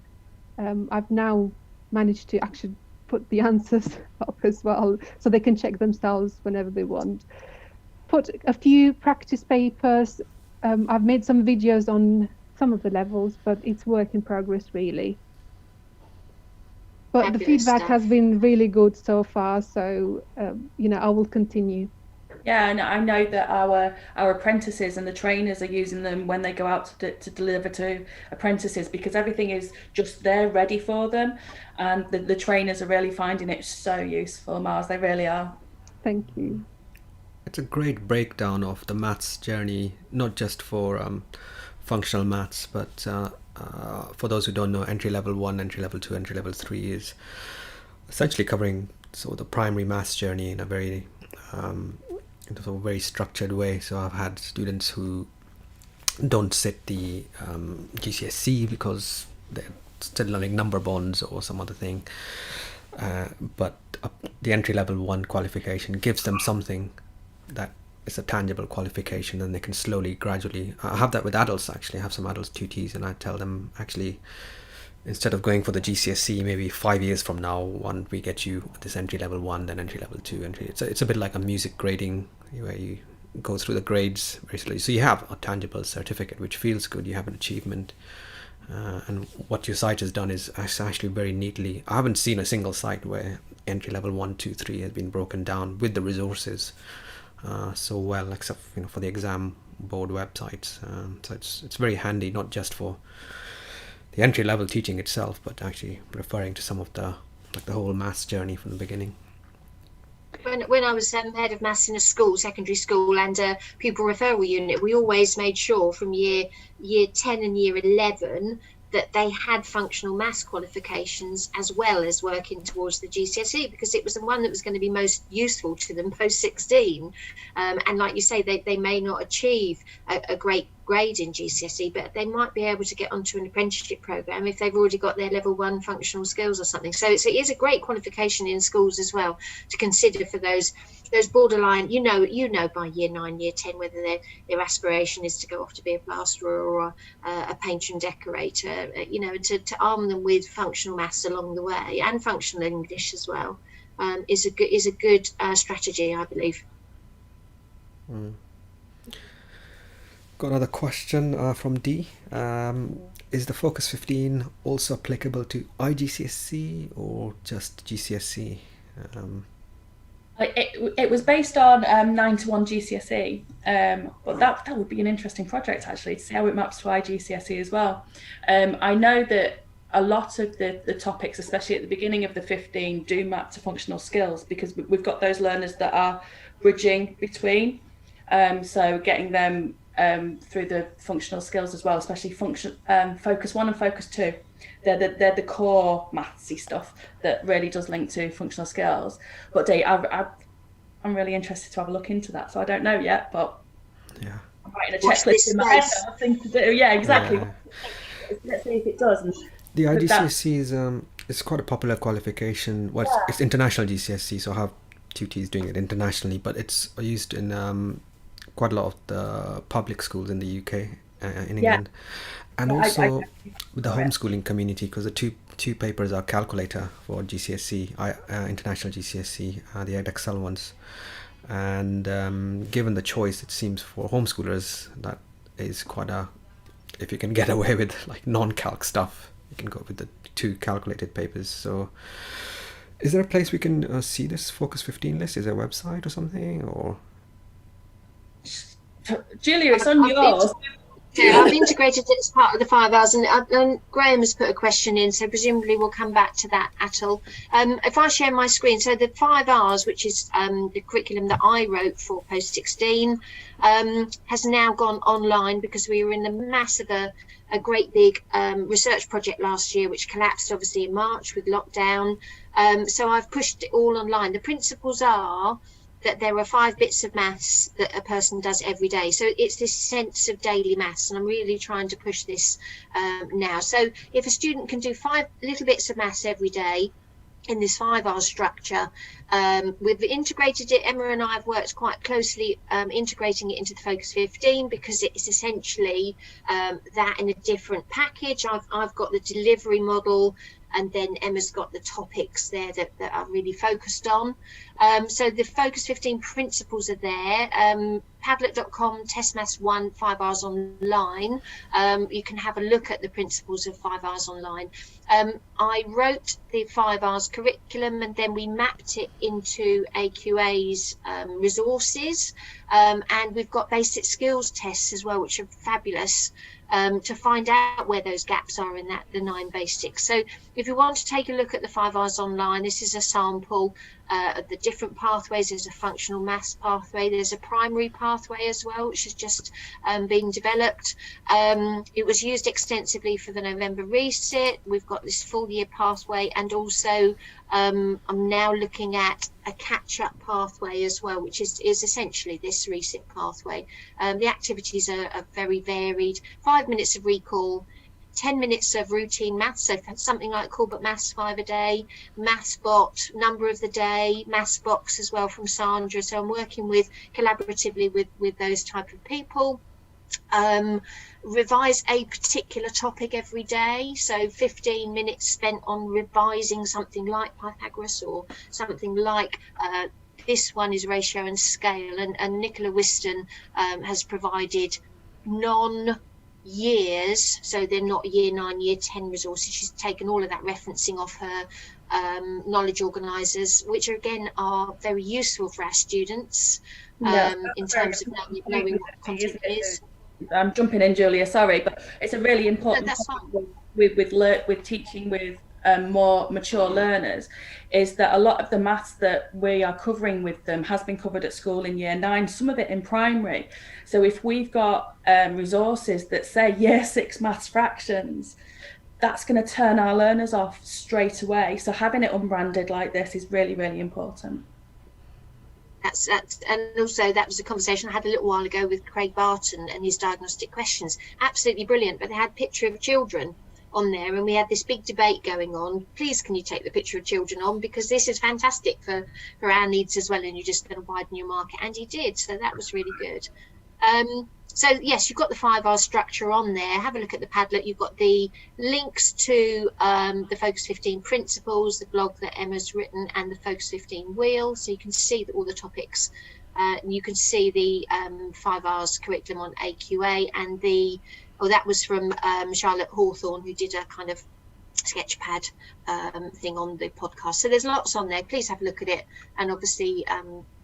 I've now managed to actually put the answers up as well, so they can check themselves whenever they want. Put a few practice papers. I've made some videos on some of the levels, but it's work in progress really. But the feedback has been really good so far, so I will continue. Yeah, and I know that our apprentices and the trainers are using them when they go out to deliver to apprentices, because everything is just there ready for them, and the trainers are really finding it so useful, Mars. They really are. Thank you. It's a great breakdown of the maths journey, not just for functional maths, but for those who don't know, entry level 1, entry level 2, entry level 3 is essentially covering the primary maths journey in a very very structured way. So I've had students who don't sit the GCSE because they're still learning number bonds or some other thing, but the entry level 1 qualification gives them something that is a tangible qualification, and they can slowly, gradually. I have that with adults actually. I have some adults tutees, and I tell them actually, instead of going for the GCSE maybe 5 years from now, one we get you this entry level 1, then entry level 2, it's a bit like a music grading where you go through the grades very slowly. So you have a tangible certificate which feels good, you have an achievement, And what your site has done is actually very neatly. I haven't seen a single site where entry level 1, 2, 3 has been broken down with the resources so well, except for the exam board websites. So it's very handy, not just for the entry level teaching itself, but actually referring to some of the whole maths journey from the beginning. When I was head of maths in a school, secondary school, and pupil referral unit, we always made sure from year 10 and year 11 that they had functional maths qualifications as well as working towards the GCSE, because it was the one that was going to be most useful to them post 16. And like you say, they may not achieve a great grade in GCSE, but they might be able to get onto an apprenticeship program if they've already got their level 1 functional skills or something. So it is a great qualification in schools as well to consider for those borderline, by year 9, year 10, whether their aspiration is to go off to be a plasterer or a painter and decorator, to arm them with functional maths along the way, and functional English as well, is a good strategy, I believe. Got another question from D. Is the Focus 15 also applicable to IGCSE or just GCSE? It was based on 9-to-1 GCSE, but that would be an interesting project actually, to see how it maps to IGCSE as well. I know that a lot of the topics, especially at the beginning of the 15, do map to functional skills, because we've got those learners that are bridging between, so getting them through the functional skills as well, especially Focus 1 and Focus 2. They're the core mathsy stuff that really does link to functional skills. But I'm really interested to have a look into that. So I don't know yet, but yeah, I'm writing a checklist in my head of things to do. Yeah, exactly. Yeah. Let's see if it does. And the IGCSE is it's quite a popular qualification. Well, it's international GCSE, so I have tutees doing it internationally, but it's used in quite a lot of the public schools in the UK, in England, and also with the homeschooling community, because the two papers are calculator for GCSE, international GCSE, the Edexcel ones, and given the choice, it seems for homeschoolers that is quite if you can get away with like non-calc stuff, you can go with the 2 calculated papers. So is there a place we can see this Focus 15 list? Is there a website or something, or? Julia, it's on yours. I've integrated it as part of the 5 hours, and Graham has put a question in, so presumably we'll come back to that, Atul. If I share my screen, so the 5 hours, which is the curriculum that I wrote for post 16, has now gone online, because we were in the mass of a great big research project last year, which collapsed obviously in March with lockdown. So I've pushed it all online. The principles are that there are 5 bits of maths that a person does every day. So it's this sense of daily maths, and I'm really trying to push this now. So if a student can do 5 little bits of maths every day in this 5 hour structure, we've integrated it. Emma and I have worked quite closely integrating it into the Focus 15, because it's essentially that in a different package. I've got the delivery model, and then Emma's got the topics there that are really focused on. So the Focus 15 principles are there. Padlet.com, Test Maths 1, 5 hours online. You can have a look at the principles of 5 hours online. I wrote the 5 hours curriculum, and then we mapped it into AQA's resources. And we've got basic skills tests as well, which are fabulous, to find out where those gaps are in the 9 basics. So if you want to take a look at the 5 hours online, this is a sample of the different pathways. There's a functional maths pathway, there's a primary pathway as well, which has just been developed. It was used extensively for the November resit. We've got this full year pathway, and also I'm now looking at a catch-up pathway as well, which is essentially this resit pathway. The activities are very varied. 5 minutes of recall, 10 minutes of routine maths, so something like Call But Maths 5 a day, Maths Bot, number of the day, Maths Box as well from Sandra. So I'm working collaboratively with those type of people. Revise a particular topic every day, so 15 minutes spent on revising something like Pythagoras, or something like this one is ratio and scale, and Nicola Whiston has provided years, so they're not year 9, year 10 resources. She's taken all of that referencing off her knowledge organisers, which again are very useful for our students in terms of knowing what content is. I'm jumping in, Julia, sorry, but it's a really important point with teaching with more mature learners, is that a lot of the maths that we are covering with them has been covered at school in year 9, some of it in primary. So if we've got resources that say year 6 maths fractions, that's going to turn our learners off straight away. So having it unbranded like this is really, really important. That's and also that was a conversation I had a little while ago with Craig Barton and his diagnostic questions. Absolutely brilliant, but they had picture of children on there, and we had this big debate going on. Please, can you take the picture of children on, because this is fantastic for our needs as well, and you're just going to widen your market. And he did, so that was really good. So yes, you've got the 5R structure on there. Have a look at the Padlet. You've got the links to the Focus 15 principles, the blog that Emma's written, and the Focus 15 wheel. So you can see all the topics. You can see the 5R's curriculum on AQA, and that was from Charlotte Hawthorne, who did a kind of sketchpad thing on the podcast. So there's lots on there. Please have a look at it, and obviously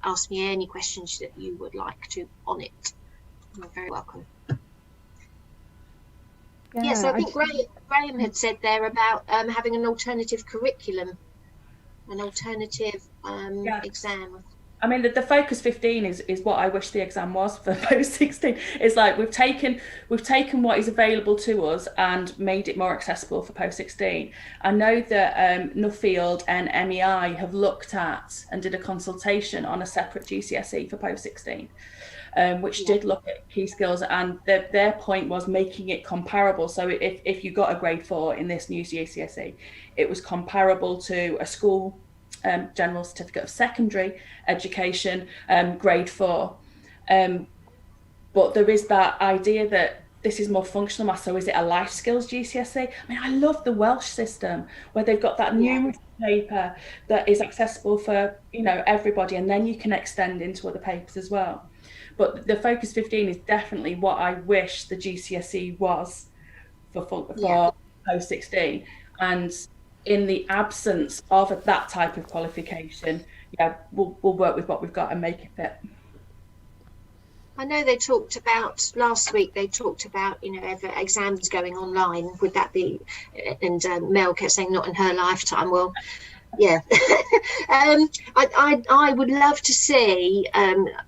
ask me any questions that you would like to on it. You're very welcome. Yeah, so I think Graham had said there about having an alternative curriculum, an alternative exam. I mean, the Focus 15 is what I wish the exam was for Post 16. It's like we've taken what is available to us and made it more accessible for Post 16. I know that Nuffield and MEI have looked at and did a consultation on a separate GCSE for Post 16. Which did look at key skills, and their point was making it comparable. So if you got a grade 4 in this new GCSE, it was comparable to a school general certificate of secondary education, grade 4. But there is that idea that this is more functional maths. So is it a life skills GCSE? I mean, I love the Welsh system where they've got that numeracy paper that is accessible for everybody, and then you can extend into other papers as well. But the Focus 15 is definitely what I wish the GCSE was for Post 16. And in the absence of that type of qualification, we'll work with what we've got and make it fit. I know they talked about last week, if exams going online, would that be, and Mel kept saying not in her lifetime. Well, yeah. I would love to see,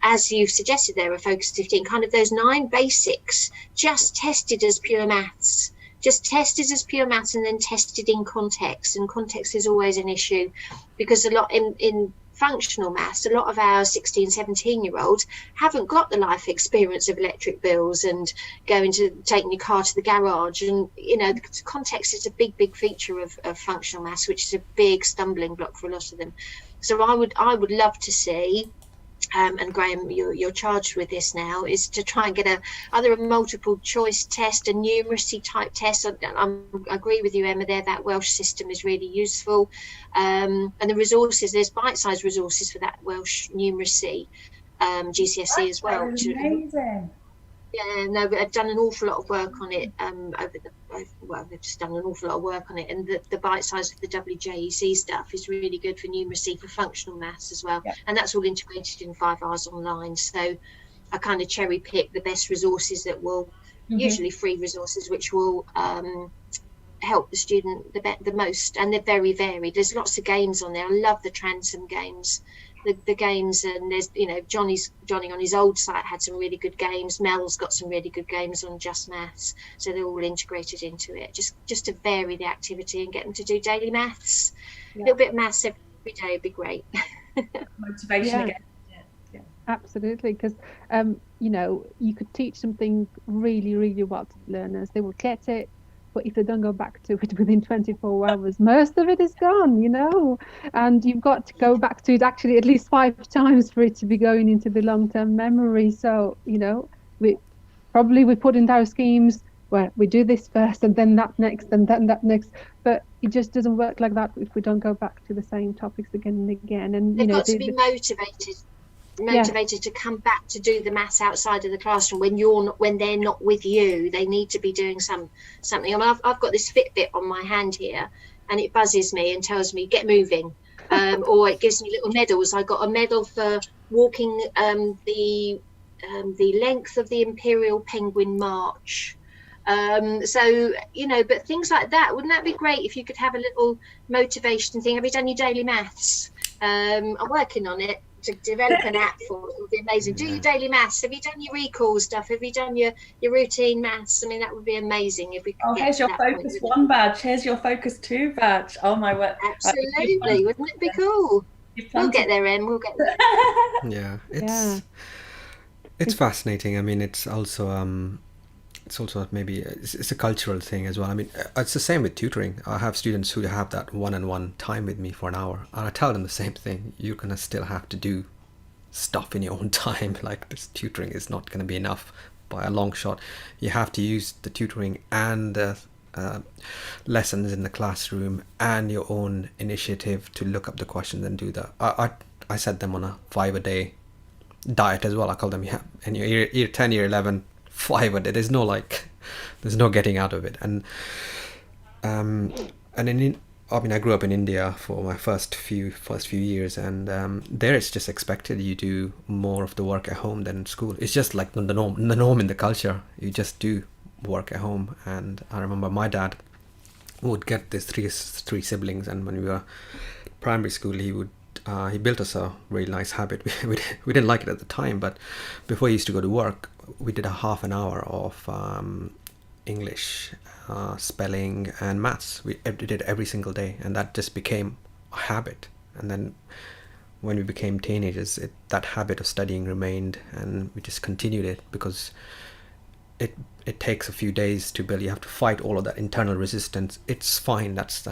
as you've suggested there, a Focus 15, kind of those 9 basics just tested as pure maths, and then tested in context. And context is always an issue, because a lot in functional maths, a lot of our 16, 17-year-olds haven't got the life experience of electric bills and taking your car to the garage. And, the context is a big feature of functional maths, which is a big stumbling block for a lot of them. So I would love to see, and Graham, you're charged with this now, is to try and get either a multiple choice test, a numeracy type test. I agree with you, Emma, there, that Welsh system is really useful. And the resources, there's bite-sized resources for that Welsh numeracy GCSE as well. Amazing. Yeah, no, but I've done an awful lot of work on it they've just done an awful lot of work on it, and the bite size of the WJEC stuff is really good for numeracy, for functional maths as well. And that's all integrated in 5Rs online. So I kind of cherry pick the best resources that will, usually free resources, which will help the student the most, and they're very varied. There's lots of games on there. I love the Transom games. The games, and there's Johnny on his old site had some really good games. Mel's got some really good games on Just Maths, so they're all integrated into it, just to vary the activity and get them to do daily maths. A little bit of maths every day would be great. Motivation again. Absolutely, because you could teach something really, really well to learners. They will get it, but if they don't go back to it within 24 hours, most of it is gone, and you've got to go back to it actually at least 5 times for it to be going into the long-term memory. So, we put in our schemes where we do this first and then that next and then that next, but it just doesn't work like that if we don't go back to the same topics again and again. And they've got to be motivated. motivated to come back to do the maths outside of the classroom when they're not with you. They need to be doing something. I mean, I've got this Fitbit on my hand here, and it buzzes me and tells me get moving, or it gives me little medals. I got a medal for walking the length of the Imperial Penguin March. So, you know, but things like that, wouldn't that be great if you could have a little motivation thing? Have you done your daily maths? I'm working on it to develop an app for it. It would be amazing. Do your daily maths. Have you done your recall stuff? Have you done your routine maths? I mean, that would be amazing if we could get here's to your that focus point. 1 badge. Here's your focus 2 badge. Oh my word. Absolutely. Wouldn't it be cool? We'll get there, Em. We'll get there. Yeah, it's fascinating. I mean, it's also maybe it's a cultural thing as well. I mean, it's the same with tutoring. I have students who have that one-on-one time with me for an hour, and I tell them the same thing. You're gonna still have to do stuff in your own time. Like, this tutoring is not gonna be enough by a long shot. You have to use the tutoring and the lessons in the classroom and your own initiative to look up the questions and do that. I set them on a 5-a-day diet as well. I call them, in year 10, year 11, 5 a day. There's no getting out of it. And I mean, I grew up in India for my first few years, and there it's just expected you do more of the work at home than in school. It's just like the norm in the culture. You just do work at home. And I remember my dad would get these three siblings, and when we were primary school, he built us a really nice habit. We didn't like it at the time, but before he used to go to work, we did a half an hour of English, spelling and maths. We did it every single day, and that just became a habit. And then when we became teenagers, that habit of studying remained, and we just continued it, because it takes a few days to build. You have to fight all of that internal resistance. It's fine. That's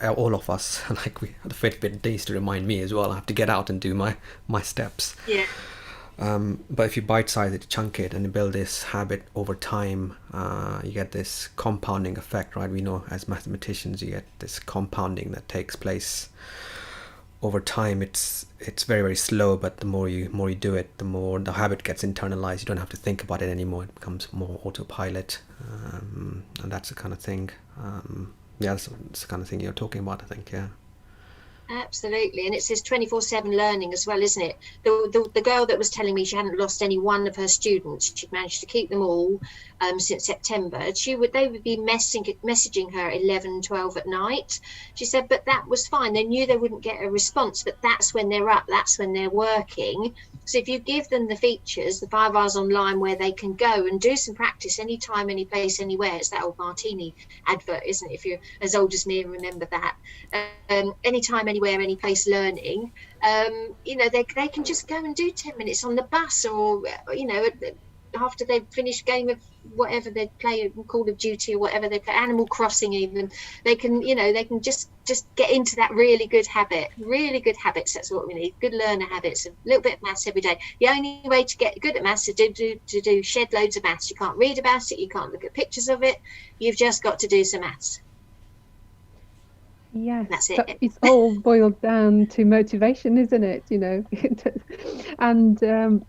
all of us. Like, the Fitbit needs to remind me as well. I have to get out and do my steps. Yeah. But if you bite-size it, chunk it, and you build this habit over time, you get this compounding effect, right? We know as mathematicians, you get this compounding that takes place over time. It's very, very slow, but the more you do it, the more the habit gets internalized. You don't have to think about it anymore. It becomes more autopilot, and that's the kind of thing. That's the kind of thing you're talking about, I think. Yeah. Absolutely, and it says 24/7 learning as well, isn't it? The girl that was telling me she hadn't lost any one of her students, she'd managed to keep them all since September. They would be messaging her 11, 12 at night. She said, but that was fine. They knew they wouldn't get a response, but that's when they're up, that's when they're working. So if you give them the features, the 5 hours online where they can go and do some practice anytime, any place, anywhere. It's that old Martini advert, isn't it? If you're as old as me and remember that. Anytime, anywhere, any place learning, you know, they can just go and do 10 minutes on the bus, or, you know, after they've finished game of whatever they play, Call of Duty or whatever they play, Animal Crossing even, they can, you know, they can just get into that really good habits. That's what we need, good learner habits. A little bit of maths every day. The only way to get good at maths is to do shed loads of maths. You can't read about it, you can't look at pictures of it, you've just got to do some maths. Yes, that's it. It's all boiled down to motivation, isn't it? You know, and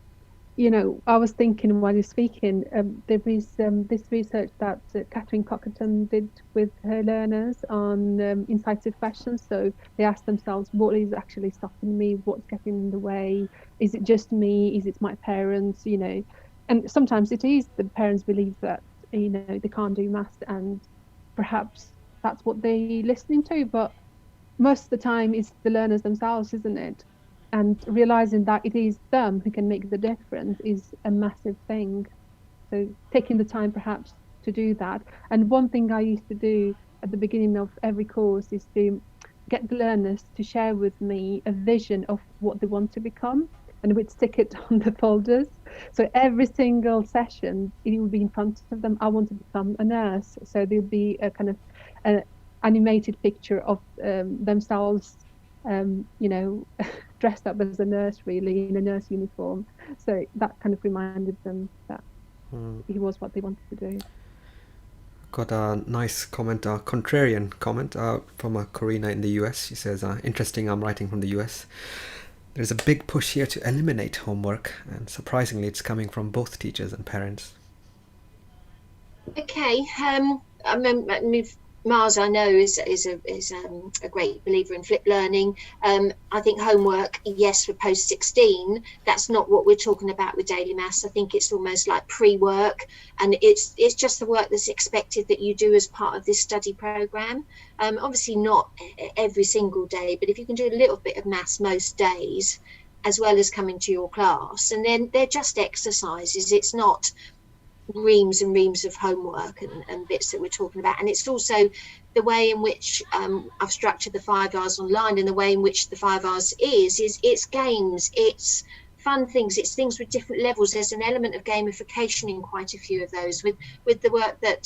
you know, I was thinking while you're speaking, there is this research that Catherine Cockerton did with her learners on incisive questions. So they asked themselves, what is actually stopping me? What's getting in the way? Is it just me? Is it my parents? You know, and sometimes it is the parents believe that, you know, they can't do maths, and perhaps that's what they're listening to, but most of the time it's the learners themselves, isn't it? And realizing that it is them who can make the difference is a massive thing. So taking the time perhaps to do that. And one thing I used to do at the beginning of every course is to get the learners to share with me a vision of what they want to become, and we'd stick it on the folders. So every single session, it would be in front of them. I want to become a nurse. So there'll be a kind of an animated picture of themselves, you know, dressed up as a nurse, really, in a nurse uniform. So that kind of reminded them that it was what they wanted to do. Got a nice comment, a contrarian comment from Corina in the US. She says, interesting, I'm writing from the US. There's a big push here to eliminate homework, and surprisingly it's coming from both teachers and parents. Okay, I mean, Mars, I know, is a great believer in flipped learning. I think homework, yes, for post 16, that's not what we're talking about with daily maths. I think it's almost like pre-work, and it's just the work that's expected that you do as part of this study program. Obviously not every single day, but if you can do a little bit of maths most days, as well as coming to your class, and then they're just exercises. It's not reams and reams of homework and bits that we're talking about. And it's also the way in which I've structured the 5 hours online, and the way in which the 5 hours is it's games, it's fun things, it's things with different levels. There's an element of gamification in quite a few of those with the work that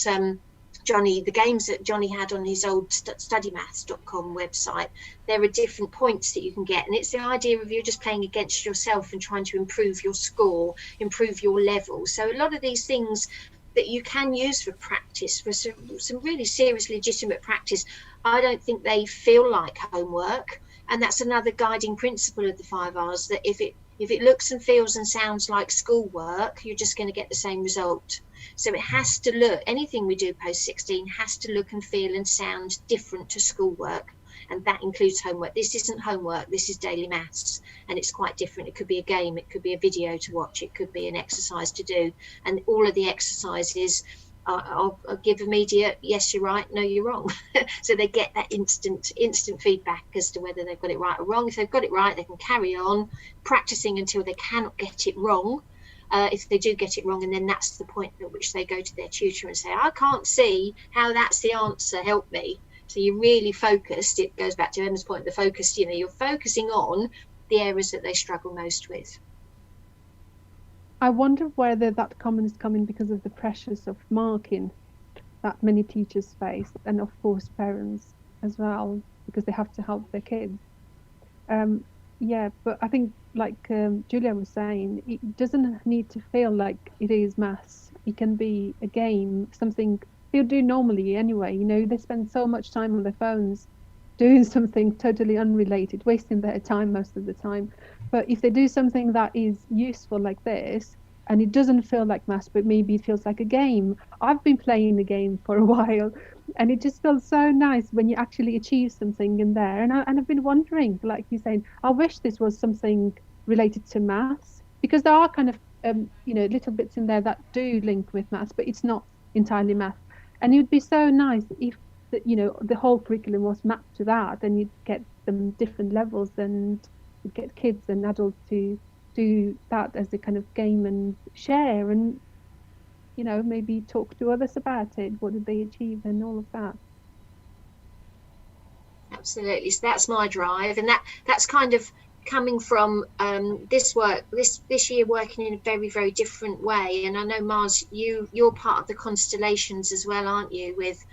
the games that Johnny had on his old studymaths.com website. There are different points that you can get, and it's the idea of you just playing against yourself and trying to improve your score, improve your level. So a lot of these things that you can use for practice, for some really serious legitimate practice, I don't think they feel like homework. And that's another guiding principle of the 5 hours, that if it looks and feels and sounds like schoolwork, you're just going to get the same result. So it has to look, anything we do post 16 has to look and feel and sound different to schoolwork. And that includes homework. This isn't homework, this is daily maths. And it's quite different. It could be a game, it could be a video to watch, it could be an exercise to do. And all of the exercises I'll give immediate, yes, you're right, no, you're wrong. So they get that instant feedback as to whether they've got it right or wrong. If they've got it right, they can carry on practicing until they cannot get it wrong. If they do get it wrong, and then that's the point at which they go to their tutor and say, I can't see how that's the answer, help me. So you're really focused. It goes back to Emma's point, the focus, you're focusing on the areas that they struggle most with. I wonder whether that comment is coming because of the pressures of marking that many teachers face, and of course parents as well, because they have to help their kids. Yeah, but I think, like Julia was saying, it doesn't need to feel like it is maths. It can be a game, something they'll do normally anyway. They spend so much time on their phones doing something totally unrelated, wasting their time most of the time. But if they do something that is useful like this, and it doesn't feel like maths, but maybe it feels like a game. I've been playing the game for a while, and it just feels so nice when you actually achieve something in there. And I've been wondering, like you're saying, I wish this was something related to maths, because there are kind of little bits in there that do link with maths, but it's not entirely maths. And it would be so nice if the whole curriculum was mapped to that, and you'd get them different levels, and you'd get kids and adults to do that as a kind of game and share, and maybe talk to others about it. What did they achieve and all of that? Absolutely. So that's my drive, and that's kind of coming from this year, working in a very, very different way. And I know, Mars, you're part of the constellations as well, aren't you, with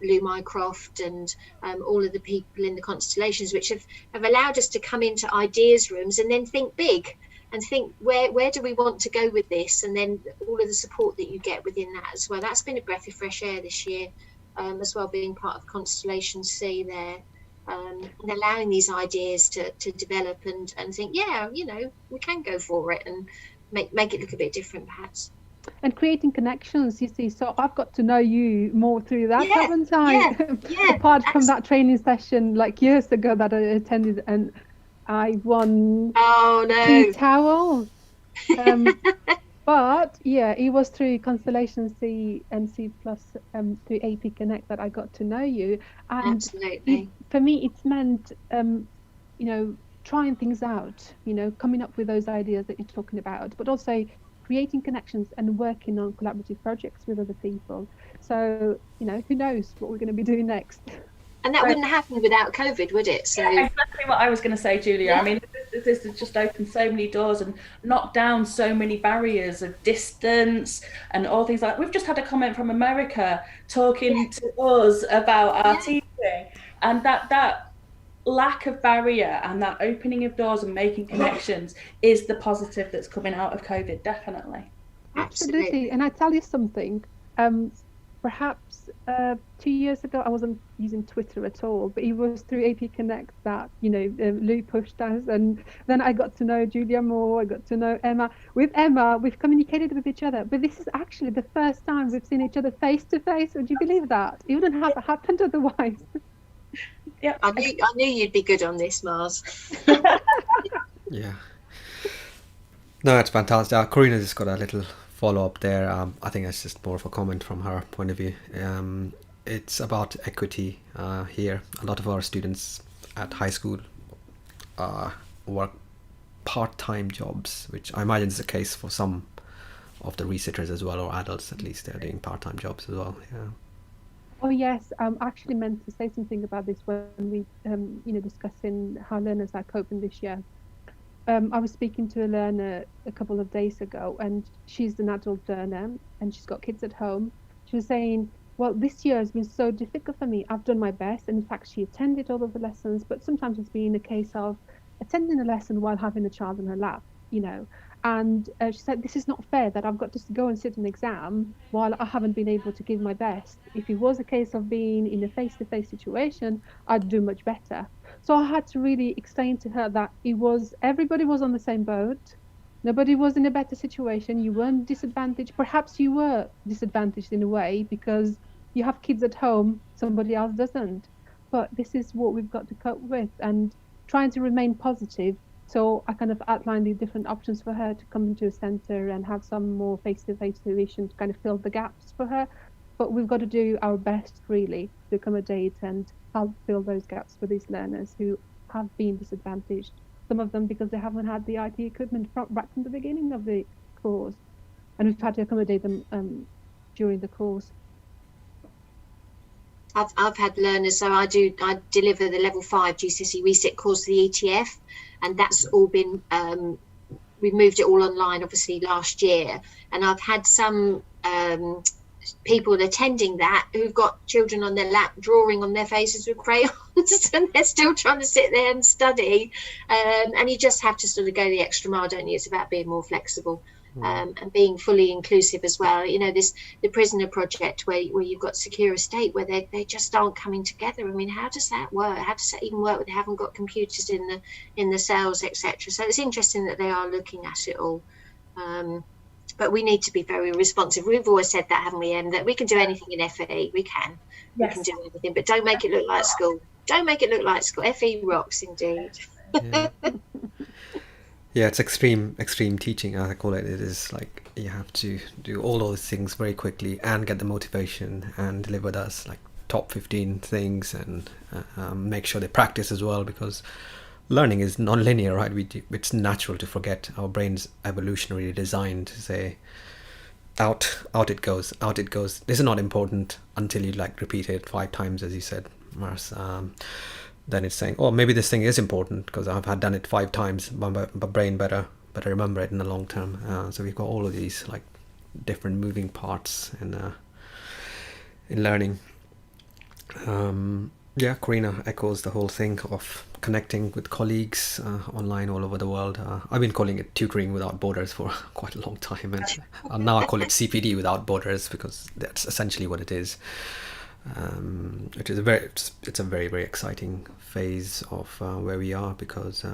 Lou Mycroft and all of the people in the constellations, which have allowed us to come into ideas rooms and then think big and think where do we want to go with this, and then all of the support that you get within that as well. That's been a breath of fresh air this year, as well, being part of Constellation C there, and allowing these ideas to develop and think, we can go for it and make it look a bit different perhaps. And creating connections, you see. So I've got to know you more through that, haven't I? Apart from that training session like years ago that I attended, and I won 2 towels. But yeah, it was through Constellation C and C Plus through AP Connect that I got to know you. And absolutely, for me, it's meant trying things out, coming up with those ideas that you're talking about, but also creating connections and working on collaborative projects with other people. So, who knows what we're going to be doing next. And that wouldn't happen without COVID, would it? So yeah, exactly what I was going to say, Julia. I mean, this has just opened so many doors and knocked down so many barriers of distance and all things like that. We've just had a comment from America talking to us about our teaching, and that lack of barrier and that opening of doors and making connections is the positive that's coming out of COVID, definitely. Absolutely. And I tell you something, perhaps 2 years ago, I wasn't using Twitter at all, but it was through AP Connect that, Lou pushed us. And then I got to know Julia more, I got to know Emma. With Emma, we've communicated with each other, but this is actually the first time we've seen each other face to face. Would you believe that? It wouldn't have happened otherwise. Yeah, I knew you'd be good on this, Mars. Yeah. No, it's fantastic. Corina just got a little follow-up there. I think that's just more of a comment from her point of view. It's about equity here. A lot of our students at high school work part-time jobs, which I imagine is the case for some of the researchers as well, or adults at least. They're doing part-time jobs as well. Yeah. Oh yes, I actually meant to say something about this when we, discussing how learners are coping this year. I was speaking to a learner a couple of days ago, and she's an adult learner, and she's got kids at home. She was saying, well, this year has been so difficult for me. I've done my best, and in fact, she attended all of the lessons, but sometimes it's been a case of attending a lesson while having a child in her lap, And she said, this is not fair that I've got to go and sit an exam while I haven't been able to give my best. If it was a case of being in a face-to-face situation, I'd do much better. So I had to really explain to her that everybody was on the same boat. Nobody was in a better situation. You weren't disadvantaged. Perhaps you were disadvantaged in a way because you have kids at home, somebody else doesn't. But this is what we've got to cope with, and trying to remain positive. So I kind of outlined the different options for her to come into a centre and have some more face-to-face solution to kind of fill the gaps for her. But we've got to do our best really to accommodate and help fill those gaps for these learners who have been disadvantaged. Some of them because they haven't had the IT equipment right from the beginning of the course, and we've had to accommodate them during the course. I've had learners, so I deliver the level 5 GCSE resit course for the ETF, and that's all been we've moved it all online obviously last year, and I've had some people attending that who've got children on their lap drawing on their faces with crayons and they're still trying to sit there and study, and you just have to sort of go the extra mile, don't you? It's about being more flexible. And being fully inclusive as well. The prisoner project where you've got secure estate where they just aren't coming together. I mean, how does that work? How does that even work when they haven't got computers in the cells, etc.? So it's interesting that they are looking at it all. But we need to be very responsive. We've always said that, haven't we, Em? That we can do anything in FE. We can. Yes. We can do everything, but don't make it look like school. Don't make it look like school. FE rocks indeed. Yeah. Yeah, it's extreme teaching, as I call it. It is like you have to do all those things very quickly and get the motivation and deliver those like top 15 things and make sure they practice as well, because learning is non-linear, right? It's natural to forget. Our brain's evolutionarily designed to say, out it goes. This is not important until you like repeat it 5 times, as you said, Mars. Then it's saying, oh, maybe this thing is important because I've done it 5 times. My brain better remember it in the long term. So we've got all of these like different moving parts in learning. Corina echoes the whole thing of connecting with colleagues online all over the world. I've been calling it tutoring without borders for quite a long time, and now I call it CPD without borders because that's essentially what it is. It's a very, very exciting phase of where we are, because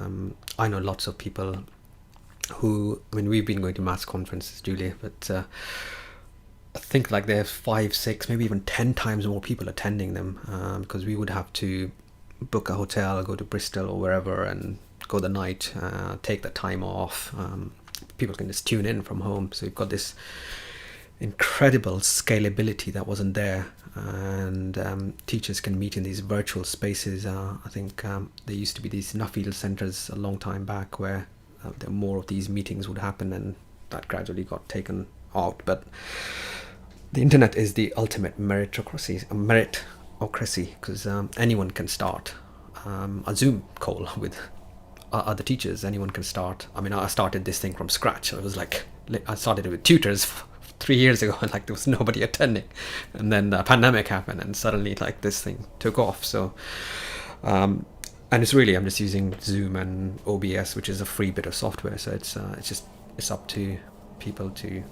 I know lots of people who, I mean, we've been going to maths conferences, Julia, but I think like there's 5, 6, maybe even 10 times more people attending them, because we would have to book a hotel, go to Bristol or wherever and go the night, take the time off. People can just tune in from home. So you've got this incredible scalability that wasn't there, and teachers can meet in these virtual spaces. I think there used to be these Nuffield centres a long time back where more of these meetings would happen, and that gradually got taken out. But the internet is the ultimate meritocracy, because anyone can start a Zoom call with other teachers. Anyone can start. I mean, I started this thing from scratch. I started it with tutors 3 years ago, and like there was nobody attending, and then the pandemic happened, and suddenly like this thing took off. So and it's really, I'm just using Zoom and OBS, which is a free bit of software. So it's up to people to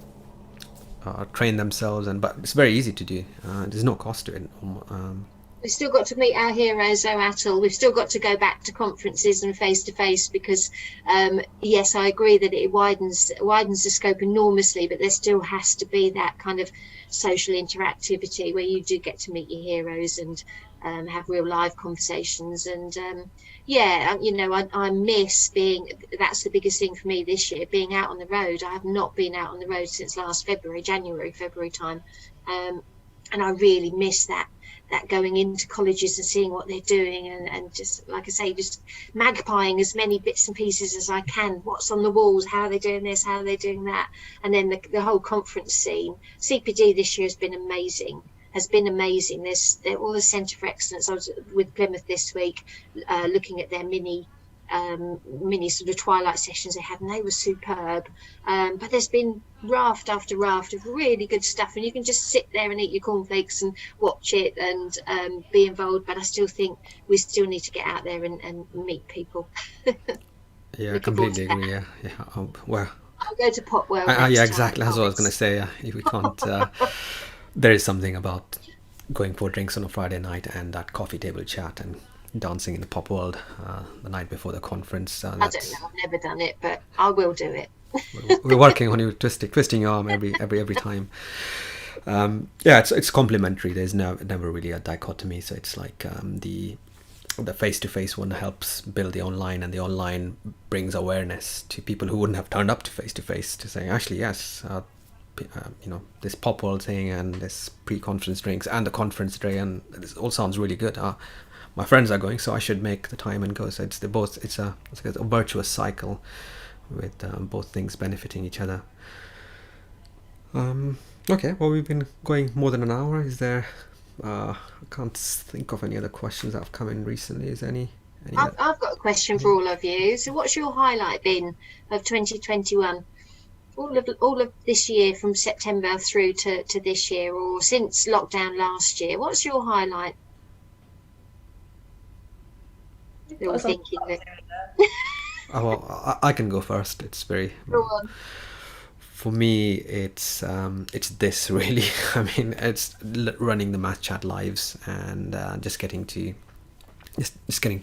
train themselves, but it's very easy to do. There's no cost to it. We've still got to meet our heroes, though, Atul. We've still got to go back to conferences and face-to-face because, yes, I agree that it widens the scope enormously, but there still has to be that kind of social interactivity where you do get to meet your heroes and have real live conversations. And I miss being, that's the biggest thing for me this year, being out on the road. I have not been out on the road since last February time. And I really miss that going into colleges and seeing what they're doing and just, like I say, just magpieing as many bits and pieces as I can. What's on the walls? How are they doing this? How are they doing that? And then the whole conference scene. CPD this year has been amazing. There's all the Centre for Excellence. I was with Plymouth this week looking at their mini sort of twilight sessions they had, and they were superb. But there's been raft after raft of really good stuff, and you can just sit there and eat your cornflakes and watch it and be involved. But I still think we still need to get out there and meet people. Yeah, I completely agree. Yeah. Well, I'll go to Pop World. Yeah, exactly. That's what I was going to say. If we can't, there is something about going for drinks on a Friday night and that coffee table chat and dancing in the pop world the night before the conference. I don't know. I've never done it, but I will do it. We're working on you twisting your arm every time. It's complementary. There's never really a dichotomy. So it's like the face-to-face one helps build the online, and the online brings awareness to people who wouldn't have turned up to face-to-face to say, actually, yes, this pop world thing and this pre-conference drinks and the conference day, and this all sounds really good. My friends are going, so I should make the time and go. So it's a virtuous cycle with both things benefiting each other. Okay, well, we've been going more than an hour. Is there? I can't think of any other questions that have come in recently. Is there any? I've got a question for all of you. So, what's your highlight been of 2021? All of this year, from September through to this year, or since lockdown last year. What's your highlight? You're thinking that. Well, I can go first. It's very. Go on. For me, it's this really. I mean, it's running the Math Chat lives and just getting to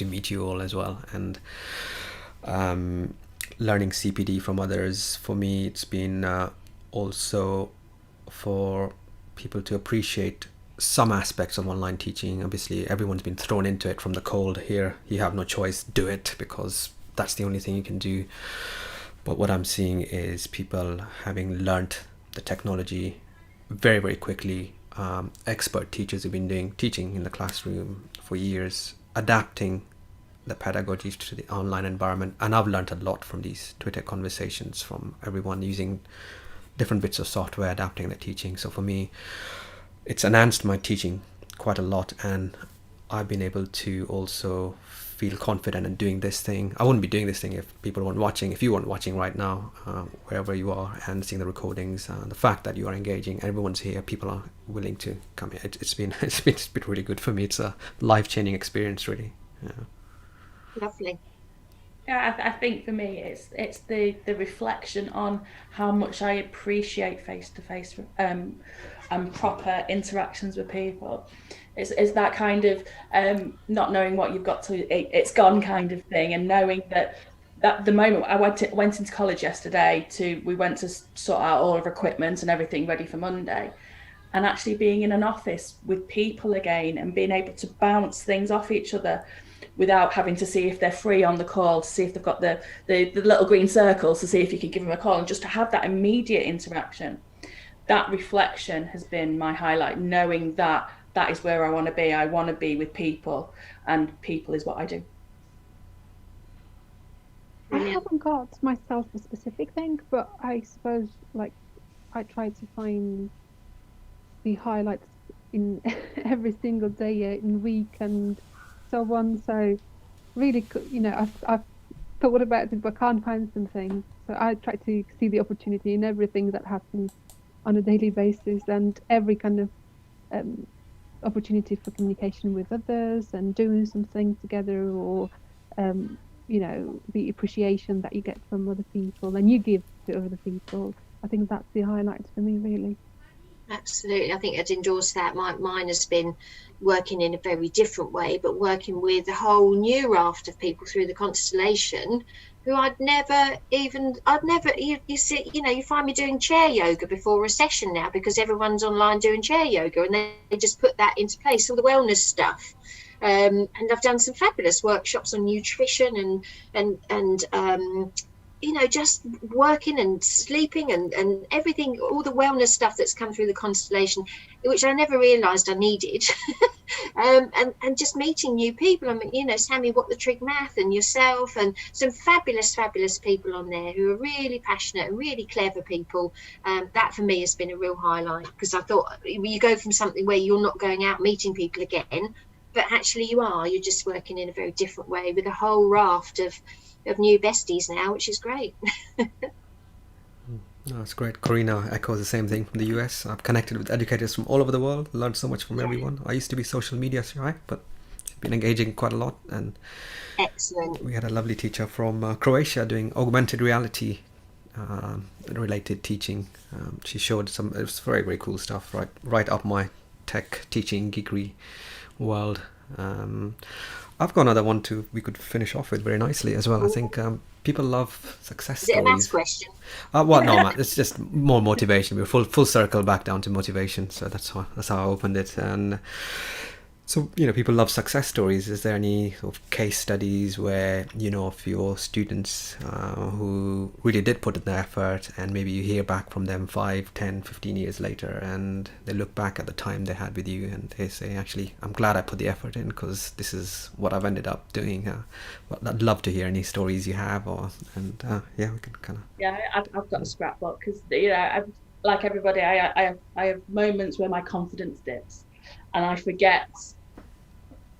meet you all as well, and learning CPD from others. For me, it's been also for people to appreciate some aspects of online teaching. Obviously, everyone's been thrown into it from the cold. Here, you have no choice. Do it because that's the only thing you can do. But what I'm seeing is people having learnt the technology very, very quickly. Expert teachers who've been teaching in the classroom for years, adapting the pedagogy to the online environment. And I've learnt a lot from these Twitter conversations from everyone using different bits of software, adapting the teaching. So for me, it's enhanced my teaching quite a lot, and I've been able to also feel confident in doing this thing. I wouldn't be doing this thing if people weren't watching. If you weren't watching right now, wherever you are, and seeing the recordings, the fact that you are engaging, everyone's here, people are willing to come here. It's been really good for me. It's a life-changing experience, really. Yeah. Lovely. Yeah, I think for me, it's the reflection on how much I appreciate face-to-face and proper interactions with people. It's that kind of not knowing what you've got to, it's gone kind of thing, and knowing that the moment I went into college yesterday we went to sort out all of our equipment and everything ready for Monday, and actually being in an office with people again and being able to bounce things off each other without having to see if they're free on the call, to see if they've got the little green circles to see if you can give them a call, and just to have that immediate interaction. That reflection has been my highlight, knowing that is where I want to be. I want to be with people, and people is what I do. I haven't got myself a specific thing, but I suppose I try to find the highlights in every single day in week and so on. So really, I've thought about it, but can't find something. So I try to see the opportunity in everything that happens on a daily basis, and every kind of opportunity for communication with others and doing something together, or the appreciation that you get from other people and you give to other people. I think that's the highlight for me, really. Absolutely. I think I'd endorse that. Mine has been working in a very different way, but working with a whole new raft of people through the constellation who you see, you find me doing chair yoga before a session now because everyone's online doing chair yoga, and they just put that into place, all the wellness stuff. And I've done some fabulous workshops on nutrition and just working and sleeping and everything, all the wellness stuff that's come through the constellation, which I never realised I needed. And just meeting new people. I mean, Sammy What the Trig Math and yourself and some fabulous people on there who are really passionate and really clever people. That for me has been a real highlight, because I thought you go from something where you're not going out meeting people again, but actually you're just working in a very different way with a whole raft of new besties now, which is great. That's great. Corina echoes the same thing from the US. I've connected with educators from all over the world, learned so much from everyone. I used to be social media shy, but been engaging quite a lot. And excellent. We had a lovely teacher from Croatia doing augmented reality related teaching. She showed it was very, very cool stuff, right up my tech teaching geekery world. I've got another one we could finish off with very nicely as well. I think people love success stories. Is it a maths question? Well, no, it's just more motivation. We're full circle back down to motivation. So that's how I opened it. And so, people love success stories. Is there any sort of case studies where, of your students who really did put in the effort, and maybe you hear back from them 5, 10, 15 years later, and they look back at the time they had with you and they say, actually, I'm glad I put the effort in because this is what I've ended up doing. Well, I'd love to hear any stories you have, we can kind of... Yeah, I've got a scrapbook because, like everybody, I have moments where my confidence dips and I forget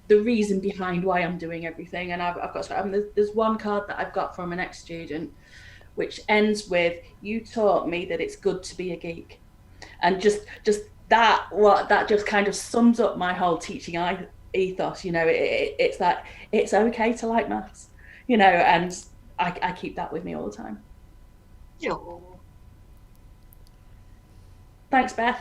the reason behind why I'm doing everything. And I've got, there's one card that I've got from an ex-student which ends with, "You taught me that it's good to be a geek." And just that just kind of sums up my whole teaching ethos. It's that it's okay to like maths, and I keep that with me all the time. Oh. Thanks, Beth.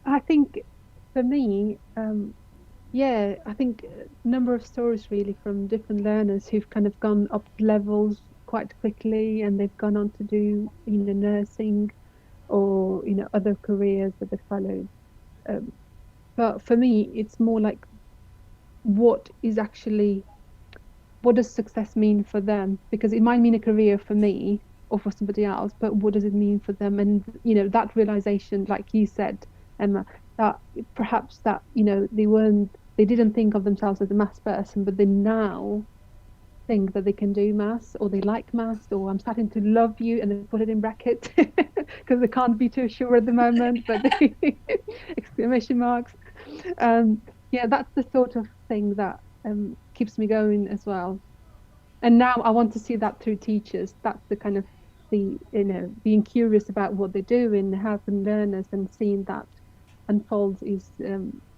I think for me, I think a number of stories really from different learners who've kind of gone up levels quite quickly, and they've gone on to do nursing or other careers that they followed. But for me, it's more like what does success mean for them? Because it might mean a career for me or for somebody else, but what does it mean for them? And that realization, like you said, Emma, that perhaps that they didn't think of themselves as a maths person, but they now think that they can do maths, or they like maths, or I'm starting to love you, and they put it in brackets because they can't be too sure at the moment, but exclamation marks. That's the sort of thing that keeps me going as well. And now I want to see that through teachers. That's the kind of being curious about what they do and helping learners and seeing that unfold is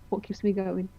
what keeps me going.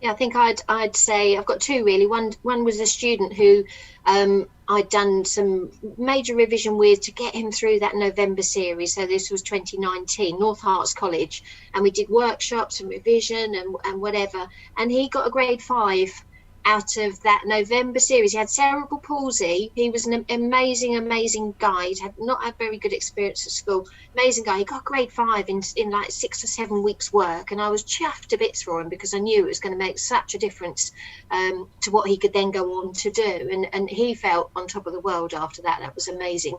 Yeah, I think I'd say I've got two really. One was a student who I'd done some major revision with to get him through that November series. So this was 2019, North Harts College, and we did workshops and revision and whatever. And he got a grade 5 out of that November series. He had cerebral palsy. He was an amazing guy. He'd not had very good experience at school. Amazing guy. He got grade 5 in like 6 or 7 weeks work, and I was chuffed to bits for him because I knew it was going to make such a difference to what he could then go on to do. And he felt on top of the world after that. That was amazing.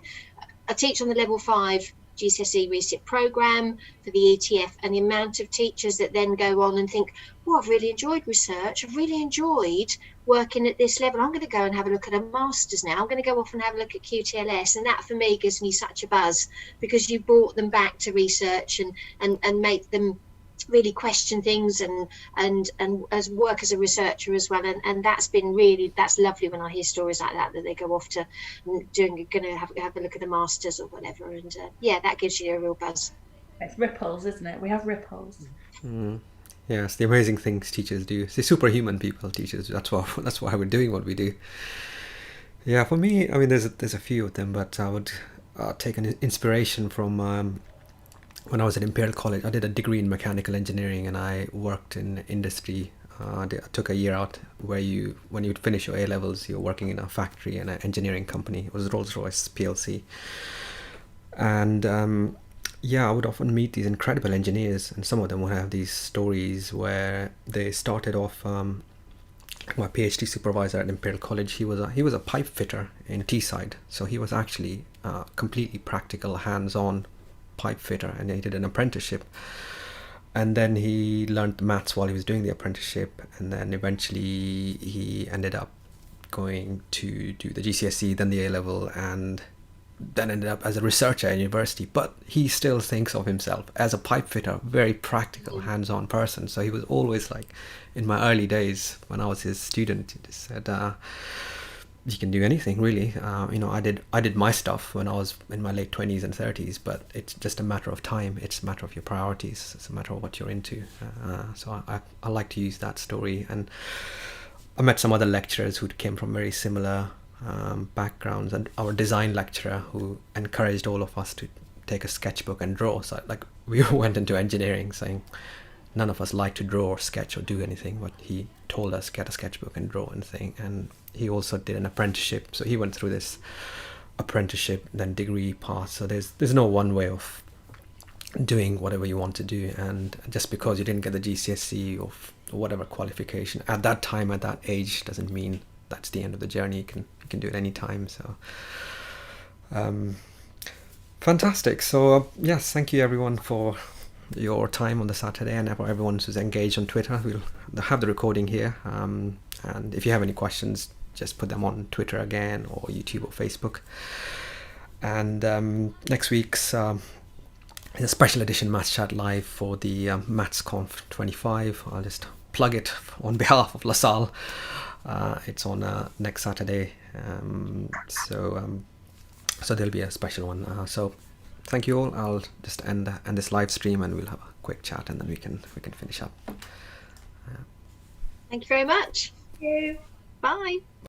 I teach on the level 5 GCSE resit program for the ETF, and the amount of teachers that then go on and think, I've really enjoyed research, I've really enjoyed working at this level, I'm going to go and have a look at a master's now, I'm going to go off and have a look at QTLS. And that for me gives me such a buzz, because you brought them back to research and make them really question things and as work as a researcher as well, and that's lovely when I hear stories like that they go off to going to have a look at the masters or whatever, and that gives you a real buzz. It's ripples, isn't it? We have ripples. Yeah, it's the amazing things teachers do. They're superhuman people, teachers. That's why we're doing what we do. Yeah, for me, I mean, there's a few of them, but I would take an inspiration from when I was at Imperial College. I did a degree in mechanical engineering, and I worked in industry. I took a year out where when you'd finish your A levels, you're working in a factory and an engineering company. It was Rolls-Royce PLC, and yeah, I would often meet these incredible engineers, and some of them would have these stories where they started off. My PhD supervisor at Imperial College, he was a pipe fitter in Teesside, so he was actually completely practical, hands-on pipe fitter, and he did an apprenticeship. And then he learned maths while he was doing the apprenticeship, and then eventually he ended up going to do the GCSE, then the A level, and then ended up as a researcher at university. But he still thinks of himself as a pipe fitter, very practical, hands-on person. So he was always like, in my early days when I was his student, he just said, you can do anything really. I did my stuff when I was in my late 20s and 30s, but it's just a matter of time. It's a matter of your priorities. It's a matter of what you're into. So I like to use that story. And I met some other lecturers who came from very similar backgrounds, and our design lecturer who encouraged all of us to take a sketchbook and draw. So like we went into engineering saying none of us like to draw or sketch or do anything, but he told us get a sketchbook and draw anything. And he also did an apprenticeship, so he went through this apprenticeship then degree path. So there's no one way of doing whatever you want to do, and just because you didn't get the GCSE or whatever qualification at that time, at that age, doesn't mean that's the end of the journey. You can do it any time. So fantastic. So yes, thank you everyone for your time on the Saturday, and for everyone who's engaged on Twitter. We'll have the recording here, and if you have any questions, just put them on Twitter again, or YouTube or Facebook. And next week's is a special edition Maths Chat Live for the MathsConf 25. I'll just plug it on behalf of LaSalle. It's on next Saturday, so there'll be a special one. So thank you all. I'll just end this live stream, and we'll have a quick chat, and then we can finish up. Thank you very much. Thank you. Bye.